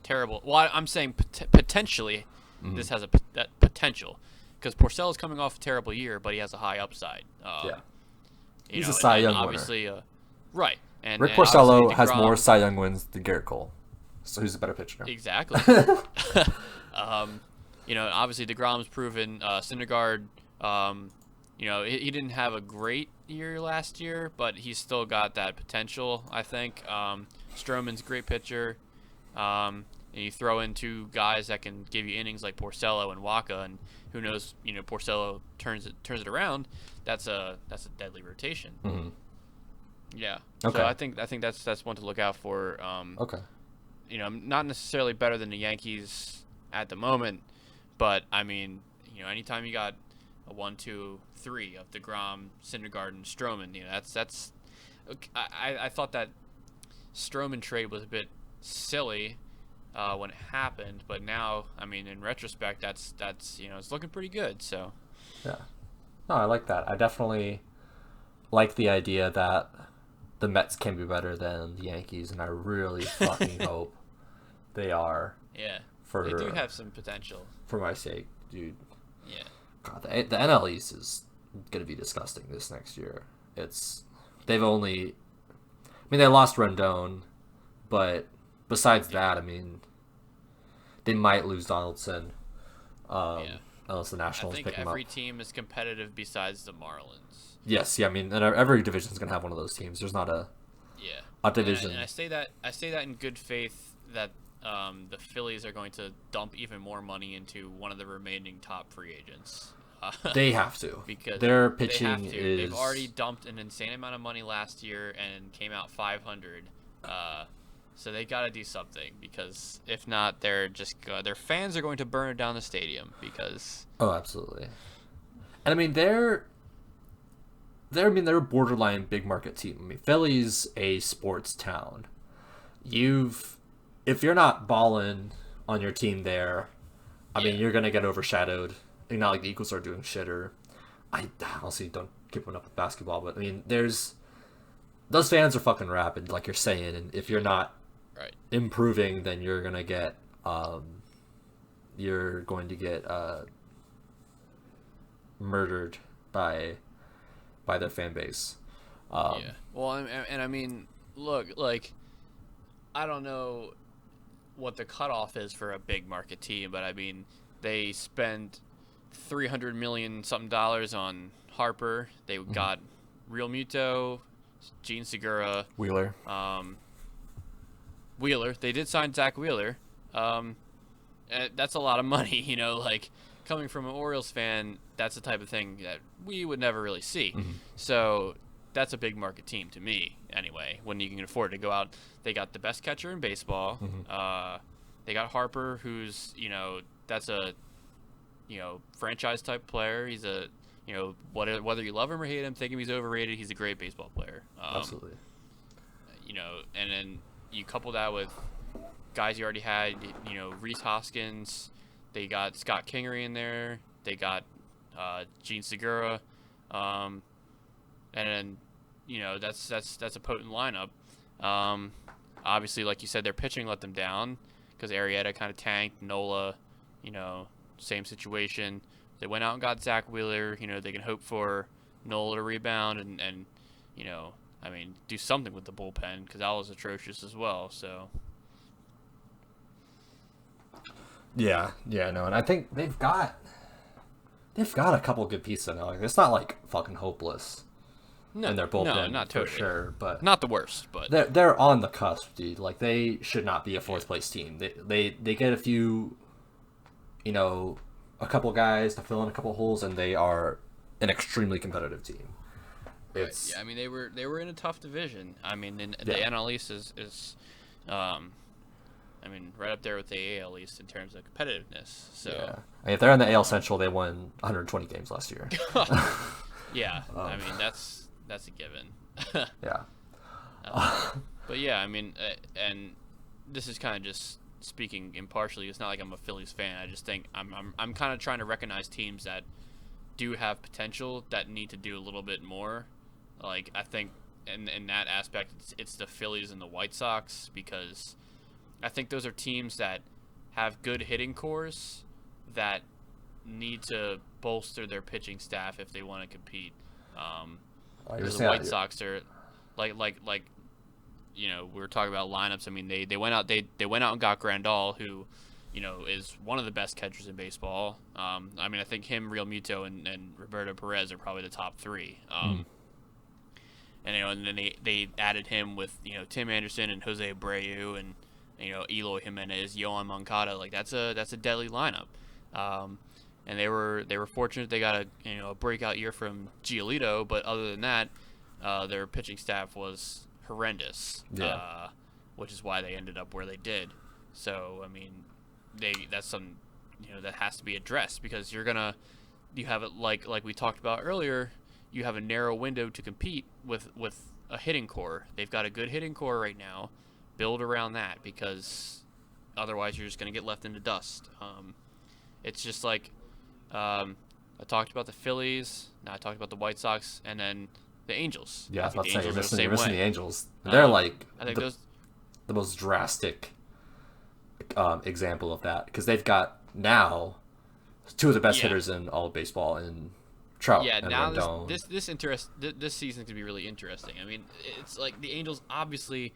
terrible. Well, I'm saying potentially this has that potential, because Porcello is coming off a terrible year, but he has a high upside. He's a Cy Young obviously, winner. Right. And Rick and Porcello has DeGrom, more Cy Young wins than Garrett Cole, so who's a better pitcher? Exactly. Obviously DeGrom's proven. Syndergaard, he didn't have a great year last year, but he's still got that potential, I think. Stroman's a great pitcher. And you throw in 2 guys that can give you innings like Porcello and Wacha, and who knows, Porcello turns it around. That's a deadly rotation. Mm-hmm. Yeah. Okay. So I think that's one to look out for. Okay. Not necessarily better than the Yankees at the moment, but I mean, anytime you got a 1, 2, 3 of DeGrom, Syndergaard, and Stroman, that's. I thought that Stroman trade was a bit silly when it happened, but now, I mean, in retrospect, that's it's looking pretty good. So. Yeah. No, I like that. I definitely like the idea that the Mets can be better than the Yankees, and I really fucking hope they are. Yeah. They do have some potential. For my sake, dude. Yeah. God, the NL East is gonna be disgusting this next year. They lost Rendon, but besides that, I mean, they might lose Donaldson. Unless the Nationals pick him up. I think every team is competitive besides the Marlins. Yes, yeah. I mean, and every division is gonna have one of those teams. There's not a division. And I say that in good faith that the Phillies are going to dump even more money into one of the remaining top free agents. They have to, because their pitching they have to. is. They've already dumped an insane amount of money last year and came out 500. So they got to do something, because if not, their fans are going to burn down the stadium. Because absolutely. And I mean, they're a borderline big market team. I mean, Philly's a sports town. You've if you're not balling on your team there, I mean, you're gonna get overshadowed. Not like the Eagles are doing shit, or I honestly don't keep up with basketball, but I mean, those fans are fucking rabid, like you're saying, and if you're not Right. improving, then you're gonna get murdered by their fan base. Yeah. Well, and I mean, look, like, I don't know what the cutoff is for a big market team, but I mean, they spend $300 million something dollars on Harper. They got Real Muto, Gene Segura, Wheeler. Wheeler. They did sign Zach Wheeler. And that's a lot of money, you know, like coming from an Orioles fan, that's the type of thing that we would never really see. So that's a big market team to me anyway, when you can afford to go out. They got the best catcher in baseball. They got Harper, who's, you know, that's a, you know, franchise type player. He's a, you know, whether you love him or hate him, think him he's overrated, he's a great baseball player. Absolutely. You know, and then you couple that with guys you already had, you know, Rhys Hoskins. They got Scott Kingery in there. They got Gene Segura, and then, you know, that's a potent lineup. Obviously, like you said, their pitching let them down because Arrieta kind of tanked. Nola, you know, same situation. They went out and got Zach Wheeler. You know, they can hope for Nola to rebound and you know, I mean, do something with the bullpen because that was atrocious as well. So. Yeah, no, and I think they've got a couple good pieces now. Like, it's not like fucking hopeless. No, in their bullpen, no, not for totally. sure, but not the worst. But they're on the cusp, dude. Like, they should not be a fourth place team. They get a few, you know, a couple guys to fill in a couple holes, and they are an extremely competitive team. It's yeah, I mean, they were in a tough division. I mean, the NL East is I mean, right up there with the AL East in terms of competitiveness. So yeah. I mean, if they're in the AL Central, they won 120 games last year. Yeah, I mean, that's a given. Yeah. But yeah, I mean, and this is kind of just speaking impartially. It's not like I'm a Phillies fan. I just think I'm kind of trying to recognize teams that do have potential that need to do a little bit more. Like, I think in that aspect, it's the Phillies and the White Sox, because I think those are teams that have good hitting cores that need to bolster their pitching staff if they want to compete. Because the White Sox are like you know, we were talking about lineups. I mean, they went out and got Grandal, who, you know, is one of the best catchers in baseball. I mean, I think him, Real Muto, and Roberto Perez are probably the top three. And you know, and then they added him with, you know, Tim Anderson and Jose Abreu and, you know, Eloy Jimenez, Yohan Moncada. Like, that's a deadly lineup. And they were fortunate they got a breakout year from Giolito, but other than that, their pitching staff was horrendous. Yeah. Which is why they ended up where they did. So I mean, that's something, you know, that has to be addressed, because you have it like we talked about earlier. You have a narrow window to compete with a hitting core. They've got a good hitting core right now. Build around that, because otherwise you're just going to get left in the dust. It's just like, I talked about the Phillies, now I talked about the White Sox, and then the Angels. Yeah, I was about to say, you're missing the Angels. I They're like think the most drastic example of that, because they've got now two of the best hitters in all of baseball, in Trout and now Rendon. this season could be really interesting. I mean, it's like the Angels obviously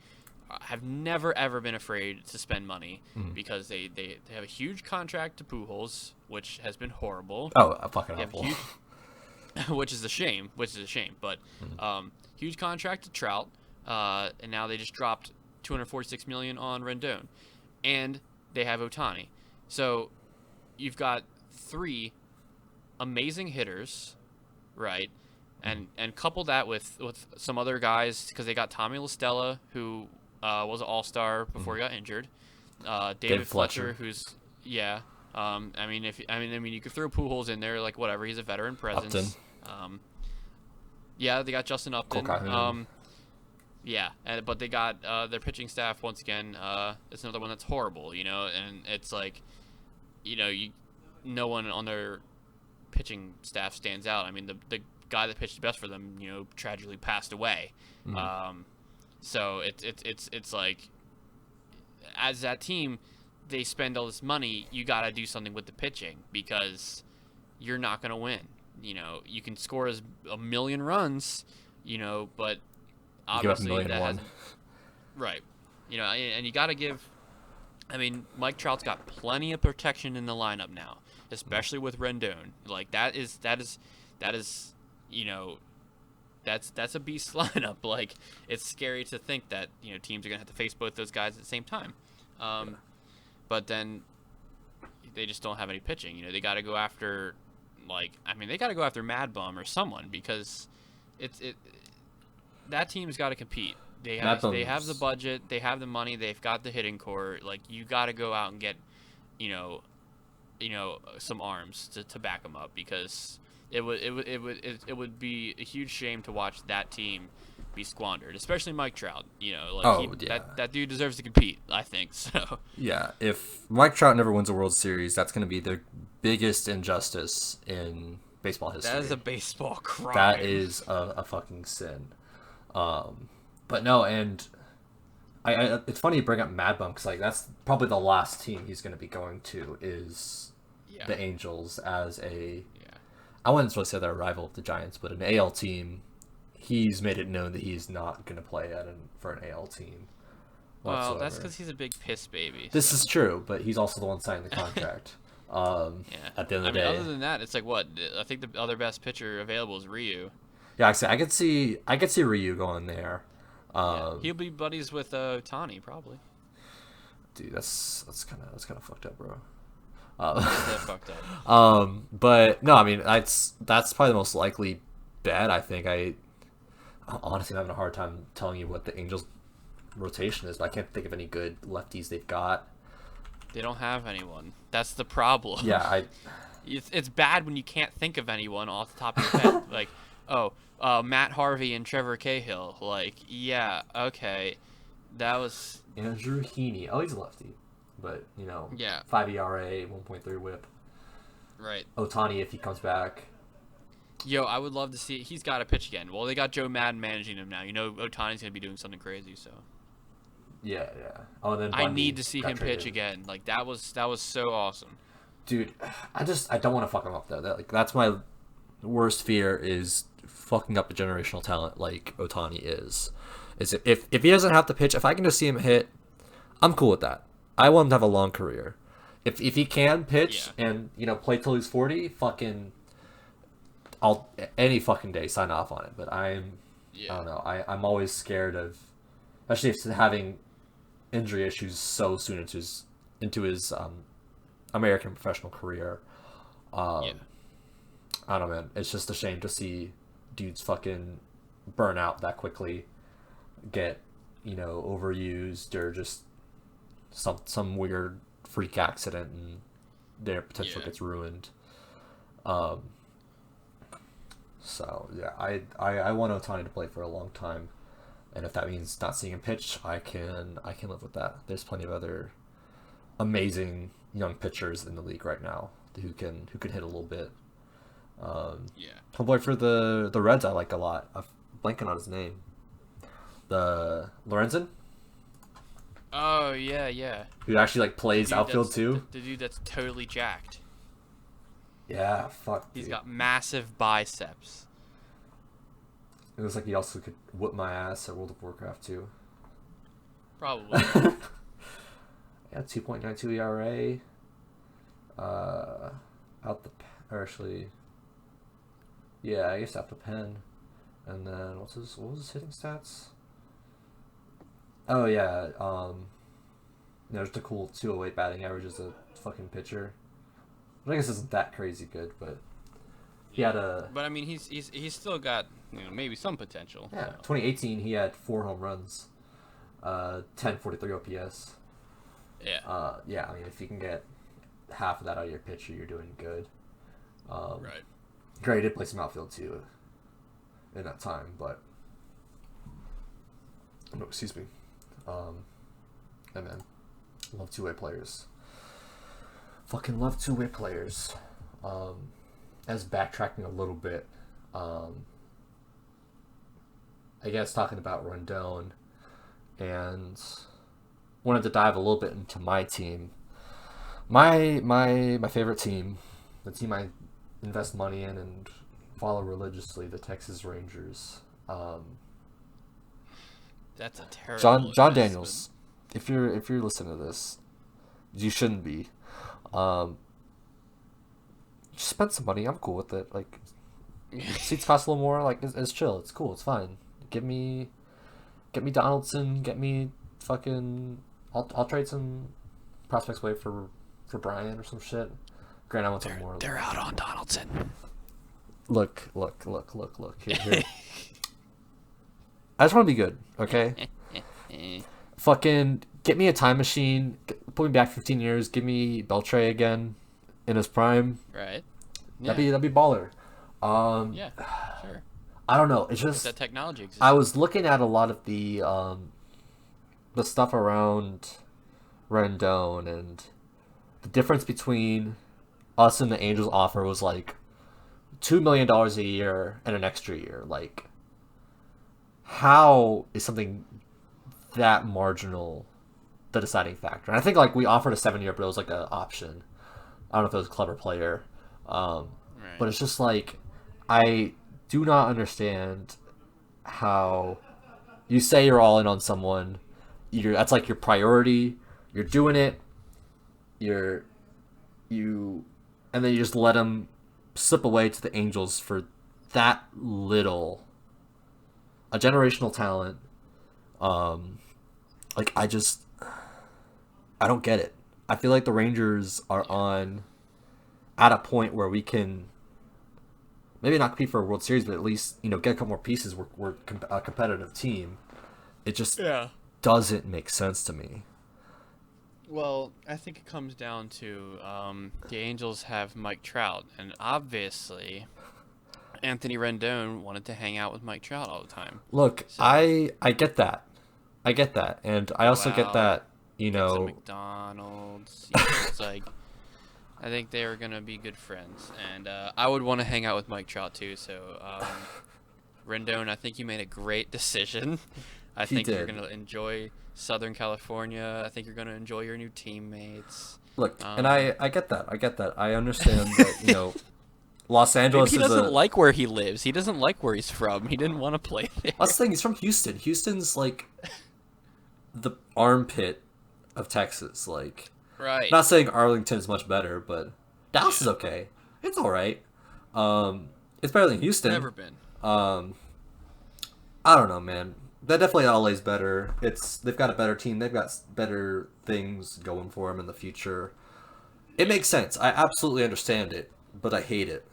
have never ever been afraid to spend money, because they have a huge contract to Pujols, which has been horrible. Oh, fucking awful. Which is a shame. But huge contract to Trout, and now they just dropped $246 million on Rendon, and they have Ohtani. So you've got three amazing hitters, right? And couple that with some other guys, because they got Tommy La Stella, who was an all-star before he got injured. David Fletcher, who's I mean, you could throw Pujols in there, like, whatever. He's a veteran presence. Upton. They got Justin Upton. Yeah, but they got their pitching staff once again. It's another one that's horrible, and it's like, no one on their pitching staff stands out. I mean, the guy that pitched the best for them, tragically passed away. Mm. So it's like, as that team, they spend all this money. You got to do something with the pitching because you're not gonna win. You can score as a million runs, but You give up a obviously million that one. hasn't. Right. And you got to give. I mean, Mike Trout's got plenty of protection in the lineup now, especially with Rendon. Like that is, you know, that's a beast lineup. Like it's scary to think that teams are gonna have to face both those guys at the same time. Um, but then they just don't have any pitching. They got to go after, they got to go after Mad Bum or someone because it that team's got to compete. They have the budget, they have the money, they've got the hitting core. Like you got to go out and get, you know, some arms to back them up because it would be a huge shame to watch that team be squandered, especially Mike Trout. That dude deserves to compete. I think so. Yeah, if Mike Trout never wins a World Series, that's going to be the biggest injustice in baseball history. That is a baseball crime. That is a fucking sin. But no, and I it's funny you bring up Mad Bum because that's probably the last team he's going to be going to is the Angels as a. Yeah. I wouldn't really say they're a rival of the Giants, but an AL team. He's made it known that he's not going to play for an AL team. Well, that's because he's a big piss baby. This is true, but he's also the one signing the contract. At the end of the day, other than that, it's like what I think the other best pitcher available is Ryu. Yeah, I could see Ryu going there. He'll be buddies with Ohtani probably. Dude, that's kind of fucked up, bro. That's fucked up. But no, I mean that's probably the most likely bet. I think honestly, I'm having a hard time telling you what the Angels' rotation is, but I can't think of any good lefties they've got. They don't have anyone. That's the problem. Yeah, It's bad when you can't think of anyone off the top of your head. Like, Matt Harvey and Trevor Cahill. Like, yeah, okay, that was Andrew Heaney. Oh, he's a lefty, but 5 ERA, 1.3 WHIP. Right. Ohtani if he comes back. Yo, I would love to see. He's got to pitch again. Well, they got Joe Madden managing him now. Ohtani's gonna be doing something crazy. So. Yeah. Oh, and then I need to see him pitch again. Like that was so awesome. Dude, I don't want to fuck him up though. That's my worst fear is fucking up a generational talent like Ohtani is. If he doesn't have to pitch, if I can just see him hit, I'm cool with that. I want him to have a long career. If he can pitch and play till he's 40, fucking. I'll any fucking day sign off on it, but I don't know. I'm always scared of, especially if having injury issues so soon into his American professional career. I don't know, man. It's just a shame to see dudes fucking burn out that quickly, get overused or just some weird freak accident and their potential gets ruined. So yeah, I want Ohtani to play for a long time, and if that means not seeing him pitch, I can live with that. There's plenty of other amazing young pitchers in the league right now who can hit a little bit. Homeboy for the Reds I like a lot. I'm blanking on his name. The Lorenzen. Oh yeah. Who actually plays outfield too? The dude that's totally jacked. Yeah, fuck. He's got massive biceps. It looks like he also could whip my ass at World of Warcraft too. Probably. Yeah, 2.92 ERA. I guess out the pen. And then what was his hitting stats? Oh yeah, just a cool 208 batting average as a fucking pitcher. I guess isn't that crazy good, but he had a. But I mean, he's still got maybe some potential. Yeah, so. 2018 he had 4 home runs, 1043 OPS. Yeah. Yeah, I mean if you can get half of that out of your pitcher, you're doing good. Right. Gray did play some outfield too in that time, but No, excuse me. And then love two-way players. Fucking love two-way players. As backtracking a little bit, I guess talking about Rendon, and wanted to dive a little bit into my team. My favorite team, the team I invest money in and follow religiously, the Texas Rangers. That's a terrible John investment. Daniels, if you're listening to this, you shouldn't be. Just spend some money. I'm cool with it. Like, seats cost a little more. Like, it's chill. It's cool. It's fine. Get me Donaldson. Get me fucking. I'll trade some prospects away for Brian or some shit. Grant, I want some more. They're out on Donaldson. Look. Here. I just want to be good, okay? Fucking get me a time machine. Put me back 15 years. Give me Beltre again in his prime. Right. Yeah. That'd be baller. Yeah, sure. I don't know. It's just that technology exists. I was looking at a lot of the stuff around Rendon, and the difference between us and the Angels offer was like $2 million a year and an extra year. Like, how is something that marginal the deciding factor? And I think like we offered a 7-year, but it was like an option. I don't know if it was a clever player, Right. but it's just like I do not understand how you say you're all in on someone. That's like your priority. You're doing it. And then you just let them slip away to the Angels for that little. A generational talent. Like I don't get it. I feel like the Rangers are at a point where we can maybe not compete for a World Series, but at least get a couple more pieces. We're a competitive team. It just doesn't make sense to me. Well, I think it comes down to the Angels have Mike Trout, and obviously Anthony Rendon wanted to hang out with Mike Trout all the time. Look, so, I get that. And I also get that, Some McDonald's. It's like, I think they are going to be good friends. And I would want to hang out with Mike Trout, too. So, Rendon, I think you made a great decision. I think you're going to enjoy Southern California. I think you're going to enjoy your new teammates. Look, and I get that. I understand that, Los Angeles Maybe he doesn't like where he lives. He doesn't like where he's from. He didn't want to play there. That's the thing. He's from Houston. Houston's like the armpit of Texas. Like, right. Not saying Arlington is much better, but Dallas is okay. It's all right. It's better than Houston. Never been. I don't know, man. That definitely LA's better. They've got a better team. They've got better things going for them in the future. It makes sense. I absolutely understand it, but I hate it.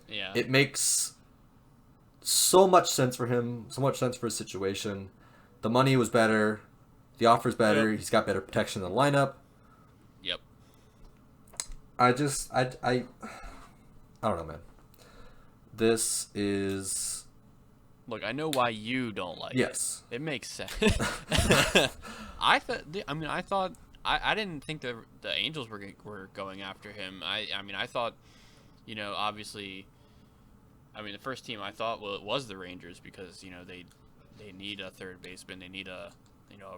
Yeah. It makes so much sense for him, so much sense for his situation. The money was better. The offer's better. Yep. He's got better protection in the lineup. Yep. I don't know, man. This is... Look, I know why you don't like it. Yes. It makes sense. I didn't think the Angels were going after him. I thought, obviously, the first team I thought, it was the Rangers because, they need a third baseman. They need a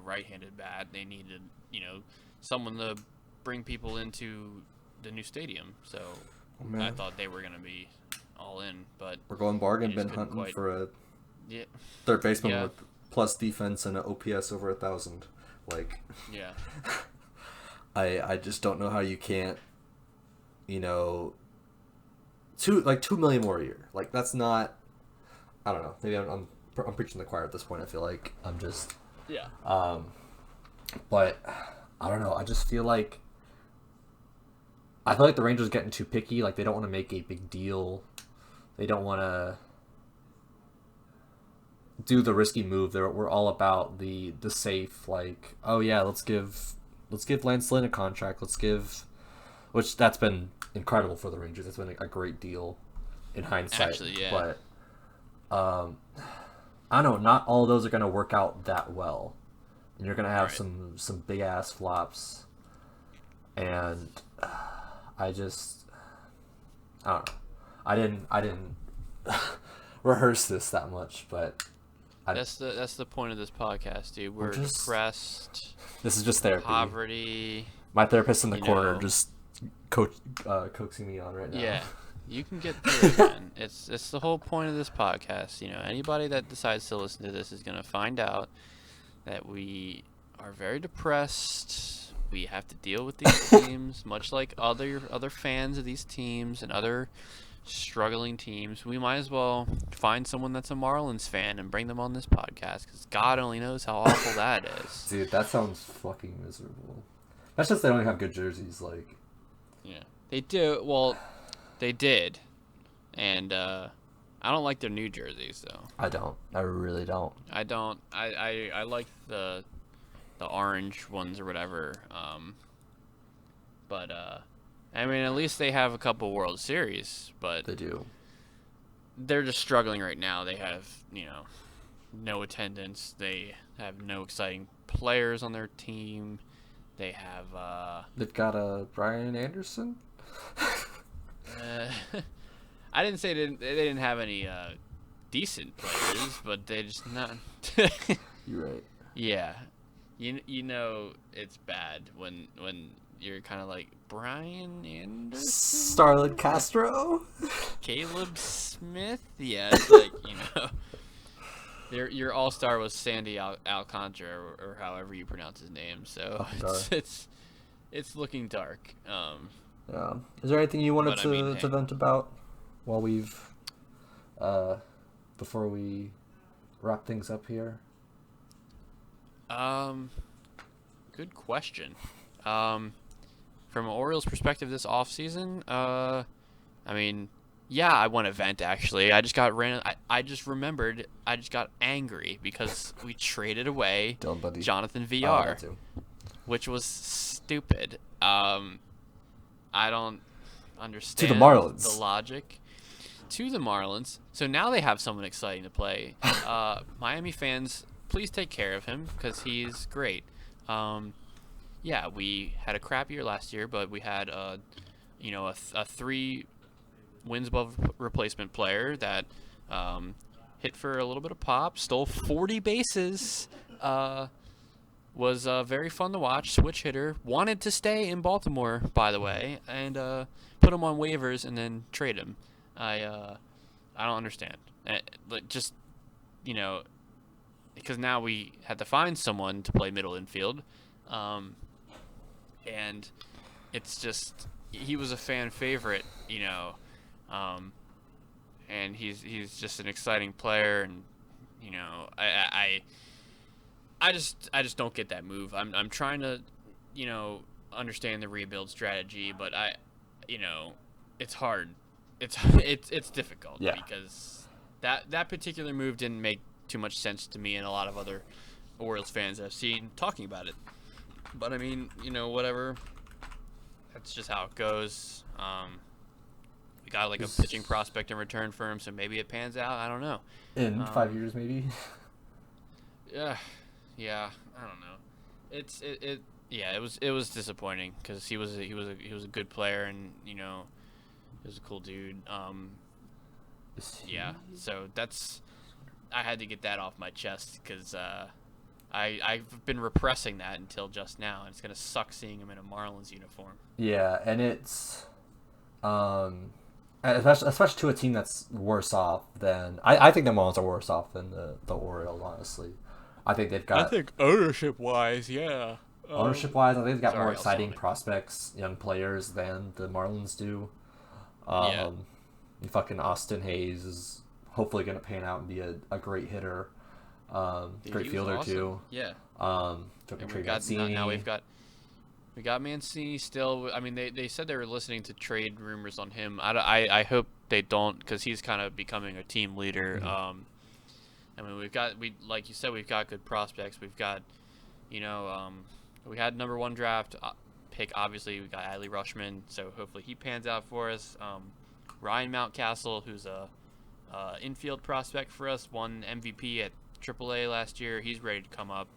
right-handed bat. They needed, someone to bring people into the new stadium. So I thought they were going to be all in, but we're going bargain bin hunting for a third baseman with plus defense and an OPS over 1,000. Like, yeah. I just don't know how you can't, $2 million more a year. Like, that's not. I don't know. Maybe I'm preaching to the choir at this point. I feel like I'm just. Yeah. But I don't know. I just feel like. I feel like the Rangers are getting too picky. Like, they don't want to make a big deal. They don't want to do the risky move. We're all about the safe. Like, oh yeah, let's give Lance Lynn a contract. Which that's been incredible for the Rangers. It's been a great deal in hindsight. Actually, yeah. But I don't know, not all of those are gonna work out that well, and you're gonna have Right. some big ass flops, and I just I don't know. I didn't rehearse this that much, but That's the point of this podcast, dude. we're We're just depressed, this is just therapy. poverty. My therapist in the You corner know, just coaxing me on right now. yeah, you can get through it, man. It's the whole point of this podcast. You know, anybody that decides to listen to this is gonna find out that we are very depressed. We have to deal with these teams, much like other fans of these teams and other struggling teams. We might as well find someone that's a Marlins fan and bring them on this podcast, because God only knows how awful that is. Dude, that sounds fucking miserable. That's just they don't have good jerseys. Like, Yeah, they do. Well, they did, and I don't like their new jerseys though. I don't. I really don't. I don't. I like the orange ones or whatever. But I mean, at least they have a couple World Series. But They do. they're just struggling right now. They have no attendance. They have no exciting players on their team. They have They've got a Brian Anderson. I didn't say they didn't have any decent players, but they just not. You're right. Yeah, you know it's bad when you're kind of like Brian Anderson, Starlin Castro. Caleb Smith. Yeah, it's like your all-star was Sandy Alcantara, or however you pronounce his name. So Alcantara. it's looking dark. Yeah. Is there anything you wanted But I mean, to hey. vent about while we've before we wrap things up here? Good question. From an Orioles perspective this offseason, I mean, yeah, I want to vent actually. I just got I just remembered I just got angry because we traded away Dylan Bundy. Jonathan Oh, VR, that too. which was stupid. I don't understand Marlins. the logic. To the Marlins. So now they have someone exciting to play. Miami fans, please take care of him because he's great. Yeah, we had a crap year last year, but we had a 3 wins above replacement player that hit for a little bit of pop, stole 40 bases. Was very fun to watch. Switch hitter, wanted to stay in Baltimore, by the way, and put him on waivers and then trade him. I don't understand. Just because now we had to find someone to play middle infield, and it's just he was a fan favorite, and he's just an exciting player, and I just don't get that move. I'm trying to, understand the rebuild strategy, but it's hard. It's difficult because that particular move didn't make too much sense to me and a lot of other Orioles fans I've seen talking about it. But I mean, whatever. That's just how it goes. We got like a pitching prospect in return for him, so maybe it pans out. I don't know. In 5 years, maybe. Yeah, I don't know. It was disappointing because he was a good player, and he was a cool dude. Yeah, so I had to get that off my chest because I've been repressing that until just now, and it's gonna suck seeing him in a Marlins uniform. Yeah, and it's especially to a team that's worse off than I think the Marlins are worse off than the Orioles, honestly. I think they've got ownership wise, yeah. Ownership wise, I think they've got Sorry, more I'll stop exciting it. prospects, young players than the Marlins do. Yeah. Fucking Austin Hayes is hopefully gonna pan out and be a great hitter. Dude, Great he was fielder awesome. too. Yeah. Fucking And Trey we've got Mancini. now we got Mancini still. I mean, they said they were listening to trade rumors on him. I hope they don't, because he's kind of becoming a team leader. Mm-hmm. I mean, like you said, we've got good prospects. We've got, we had number 1 draft pick. Obviously, we got Adley Rushman, so hopefully he pans out for us. Ryan Mountcastle, who's a infield prospect for us, won MVP at AAA last year. He's ready to come up.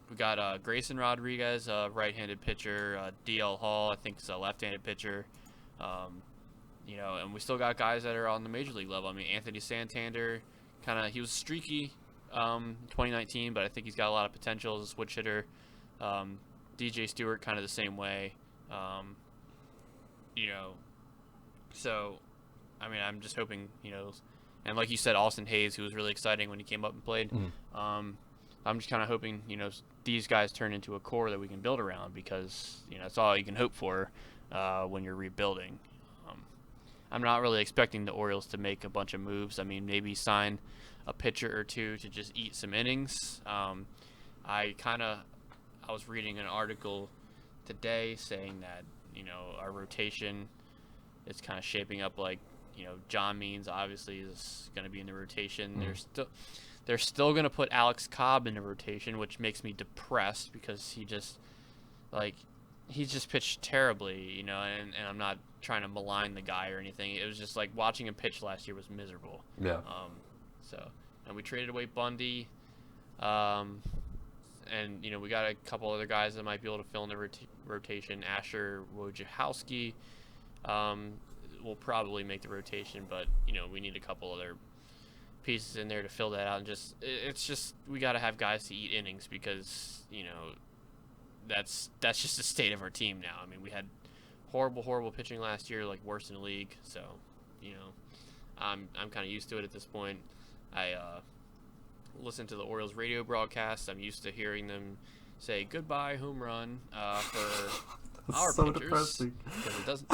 We got Grayson Rodriguez, right-handed pitcher. DL Hall, I think, is a left-handed pitcher. And we still got guys that are on the major league level. I mean, Anthony Santander, he was streaky 2019, but I think he's got a lot of potential as a switch hitter. DJ Stewart, kind of the same way. So, I mean, I'm just hoping, and like you said, Austin Hayes, who was really exciting when he came up and played. I'm just kind of hoping, these guys turn into a core that we can build around, because, that's all you can hope for when you're rebuilding. I'm not really expecting the Orioles to make a bunch of moves. I mean, maybe sign a pitcher or two to just eat some innings. I was reading an article today saying that, our rotation is kind of shaping up like, John Means obviously is going to be in the rotation. They're still going to put Alex Cobb in the rotation, which makes me depressed, because he just pitched terribly, and I'm not trying to malign the guy or anything. It was just like watching him pitch last year was miserable. Yeah. And we traded away Bundy. And, we got a couple other guys that might be able to fill in the rotation. Asher Wojciechowski will probably make the rotation, but, we need a couple other pieces in there to fill that out. And it's just we got to have guys to eat innings, because, that's just the state of our team now. I mean, we had horrible pitching last year, like worst in the league. So, I'm kind of used to it at this point. I listen to the Orioles radio broadcast. I'm used to hearing them say goodbye home run for our so pitchers. Depressing. Because it doesn't.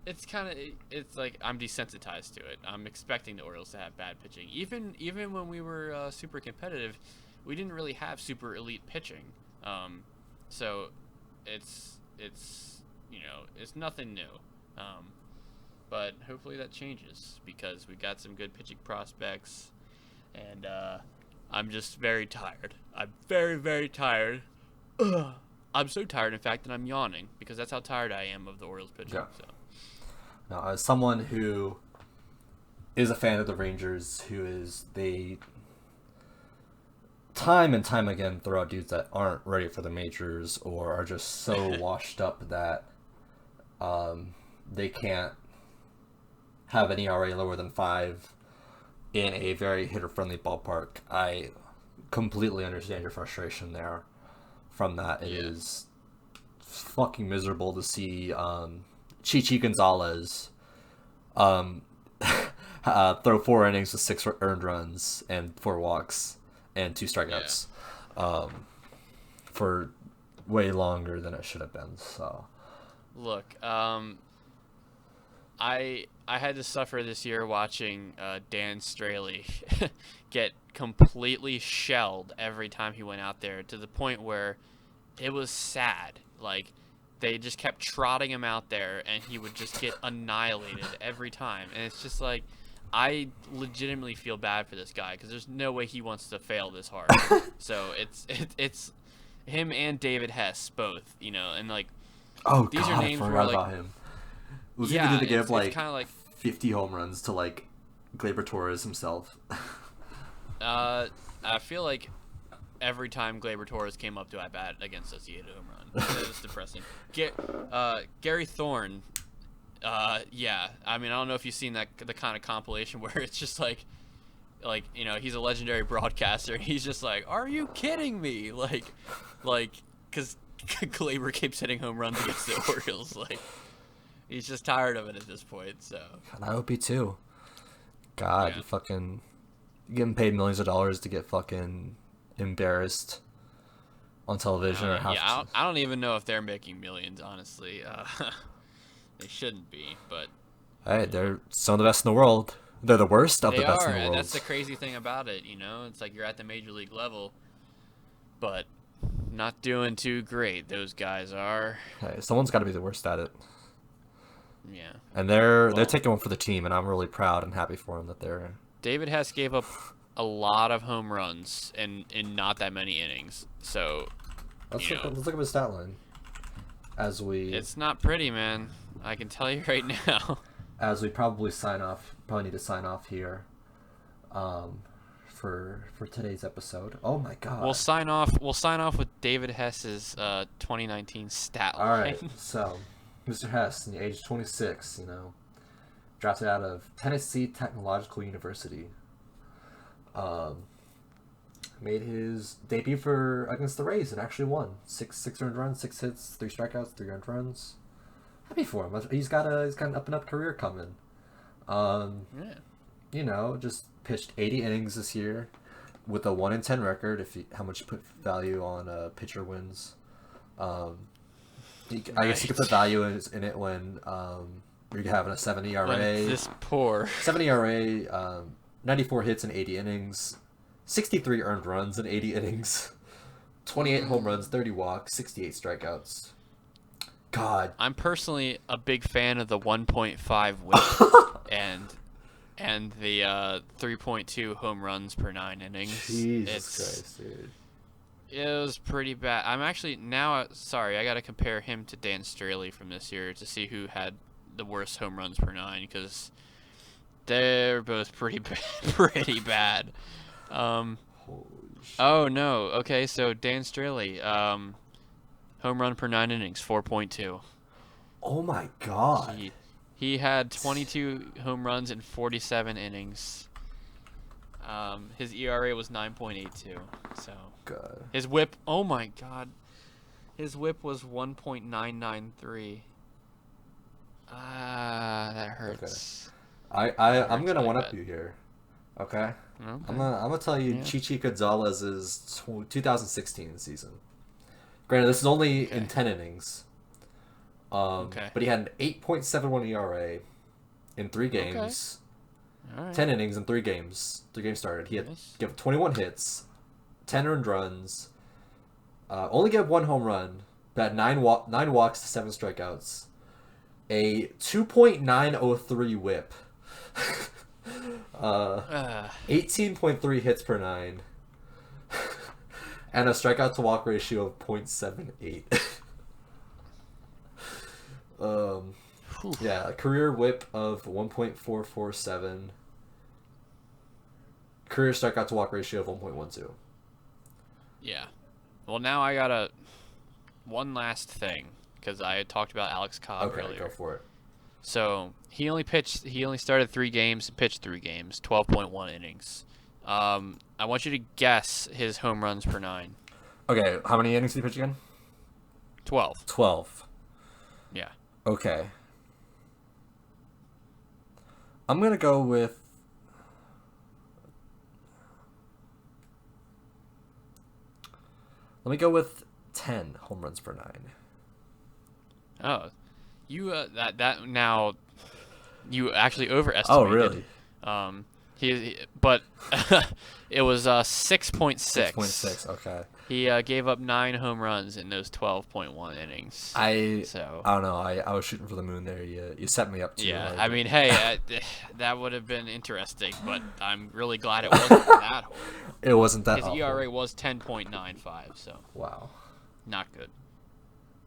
It's like I'm desensitized to it. I'm expecting the Orioles to have bad pitching. Even when we were super competitive, we didn't really have super elite pitching. So it's nothing new. But hopefully that changes, because we got some good pitching prospects, and I'm just very tired. I'm very, very tired. I'm so tired, in fact, that I'm yawning, because that's how tired I am of the Orioles pitching. Yeah. So. Now, as someone who is a fan of the Rangers, they time and time again throw out dudes that aren't ready for the majors, or are just so washed up that they can't have an ERA lower than 5 in a very hitter-friendly ballpark. I completely understand your frustration there from that. It is fucking miserable to see Chichi Gonzalez throw 4 innings with 6 earned runs and 4 walks and 2 strikeouts for way longer than it should have been. So, look, I had to suffer this year watching Dan Straley get completely shelled every time he went out there, to the point where it was sad. Like, they just kept trotting him out there, and he would just get annihilated every time. And it's just like, I legitimately feel bad for this guy, because there's no way he wants to fail this hard. So it's him and David Hess both, and like, these are names I where, forgot like, about him. Was he going to give like kind of like 50 home runs to like Gleyber Torres himself? I feel like every time Gleyber Torres came up to at bat against us, he hit a home run. It was depressing. Gary Thorne. Yeah. I mean, I don't know if you've seen the kind of compilation where it's just like he's a legendary broadcaster, and he's just like, "Are you kidding me?" Like, because Gleyber keeps hitting home runs against the Orioles. Like, he's just tired of it at this point. So. I hope he too. God, you fucking getting paid millions of dollars to get fucking embarrassed on television, or I don't even know if they're making millions, honestly. They shouldn't be, but hey, they're some of the best in the world. They're the worst of the best in the world. That's the crazy thing about it, It's like you're at the major league level, but not doing too great. Those guys are. Hey, someone's got to be the worst at it. Yeah. And they're taking one for the team, and I'm really proud and happy for them that they're. David Hess gave up a lot of home runs in not that many innings, so. Let's look at his stat line. It's not pretty, man. I can tell you right now. as we probably need to sign off here, for today's episode. Oh my God. We'll sign off with David Hess's 2019 stat line. All right. So, Mr. Hess, age 26, drafted out of Tennessee Technological University. Made his debut against the Rays and actually won. Six earned runs, 6 hits, 3 strikeouts, 3 earned runs. Happy for him. He's got an up and up career coming. Just pitched 80 innings this year with a 1-10 record. How much you put value on pitcher wins. I guess you could put value in it when you're having a 7 ERA. When this poor 7 ERA, 94 hits in 80 innings, 63 earned runs in 80 innings, 28 home runs, 30 walks, 68 strikeouts. God. I'm personally a big fan of the 1.5 whip and the 3.2 home runs per 9 innings. Jesus Christ, dude. It was pretty bad. I'm actually sorry, I got to compare him to Dan Straley from this year to see who had the worst home runs per 9, because they're both pretty bad. Oh no. Okay, so Dan Straley, home run per 9 innings, 4.2. Oh my God. He had 22 home runs in 47 innings. His ERA was 9.82. So God. His whip, oh my God. His whip was 1.993. That hurts. Okay. I'm gonna one up you here. Okay. I'm gonna tell you Chichi Gonzalez's 2016 season. Granted, this is only in 10 innings. But he had an 8.71 ERA in 3 games. All right. 10 innings in 3 games. 3 games started. He had given 21 hits, 10 earned runs, only gave 1 home run, but had 9 walks to 7 strikeouts, a 2.903 whip, 18.3 hits per 9, and a strikeout to walk ratio of 0.78. Yeah, a career whip of 1.447. Career strikeout to walk ratio of 1.12. Yeah. Well, now I got one last thing, because I had talked about Alex Cobb earlier. Okay, go for it. So he only started 3 games and pitched 3 games, 12.1 innings. I want you to guess his home runs per 9. Okay, how many innings did he pitch again? 12. 12. Yeah. Okay. I'm going to go with... Let me go with 10 home runs per 9. Oh. You now you actually overestimated. Oh, really? But it was 6.6. 6.6, okay. He gave up 9 home runs in those 12.1 innings. I don't know. I was shooting for the moon there. You set me up too. Yeah, I mean, hey, that would have been interesting, but I'm really glad it wasn't that horrible. It wasn't that His awful. ERA was 10.95, so Wow. not good.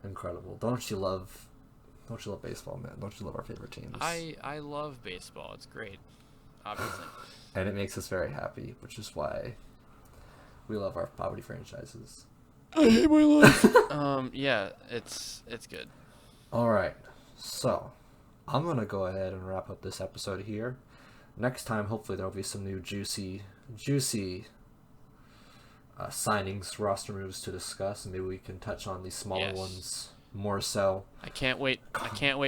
Incredible. Don't you love baseball, man? Don't you love our favorite teams? I love baseball. It's great, obviously. And it makes us very happy, which is why we love our poverty franchises. I hate my life. Yeah, it's good. All right. So, I'm going to go ahead and wrap up this episode here. Next time, hopefully, there'll be some new juicy signings, roster moves to discuss, and maybe we can touch on these smaller ones more so. I can't wait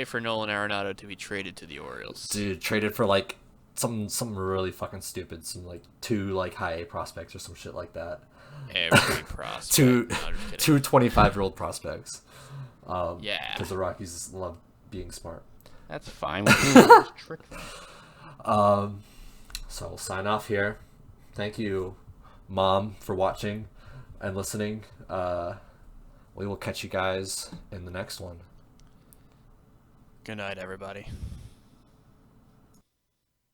for Nolan Arenado to be traded to the Orioles. Dude, traded for like something really fucking stupid, some like 2 like high A prospects or some shit like that. Every prospect. two 25-year-old prospects. Yeah. Because the Rockies love being smart. That's fine. Just trick them. So we'll sign off here. Thank you, Mom, for watching and listening. We will catch you guys in the next one. Good night, everybody.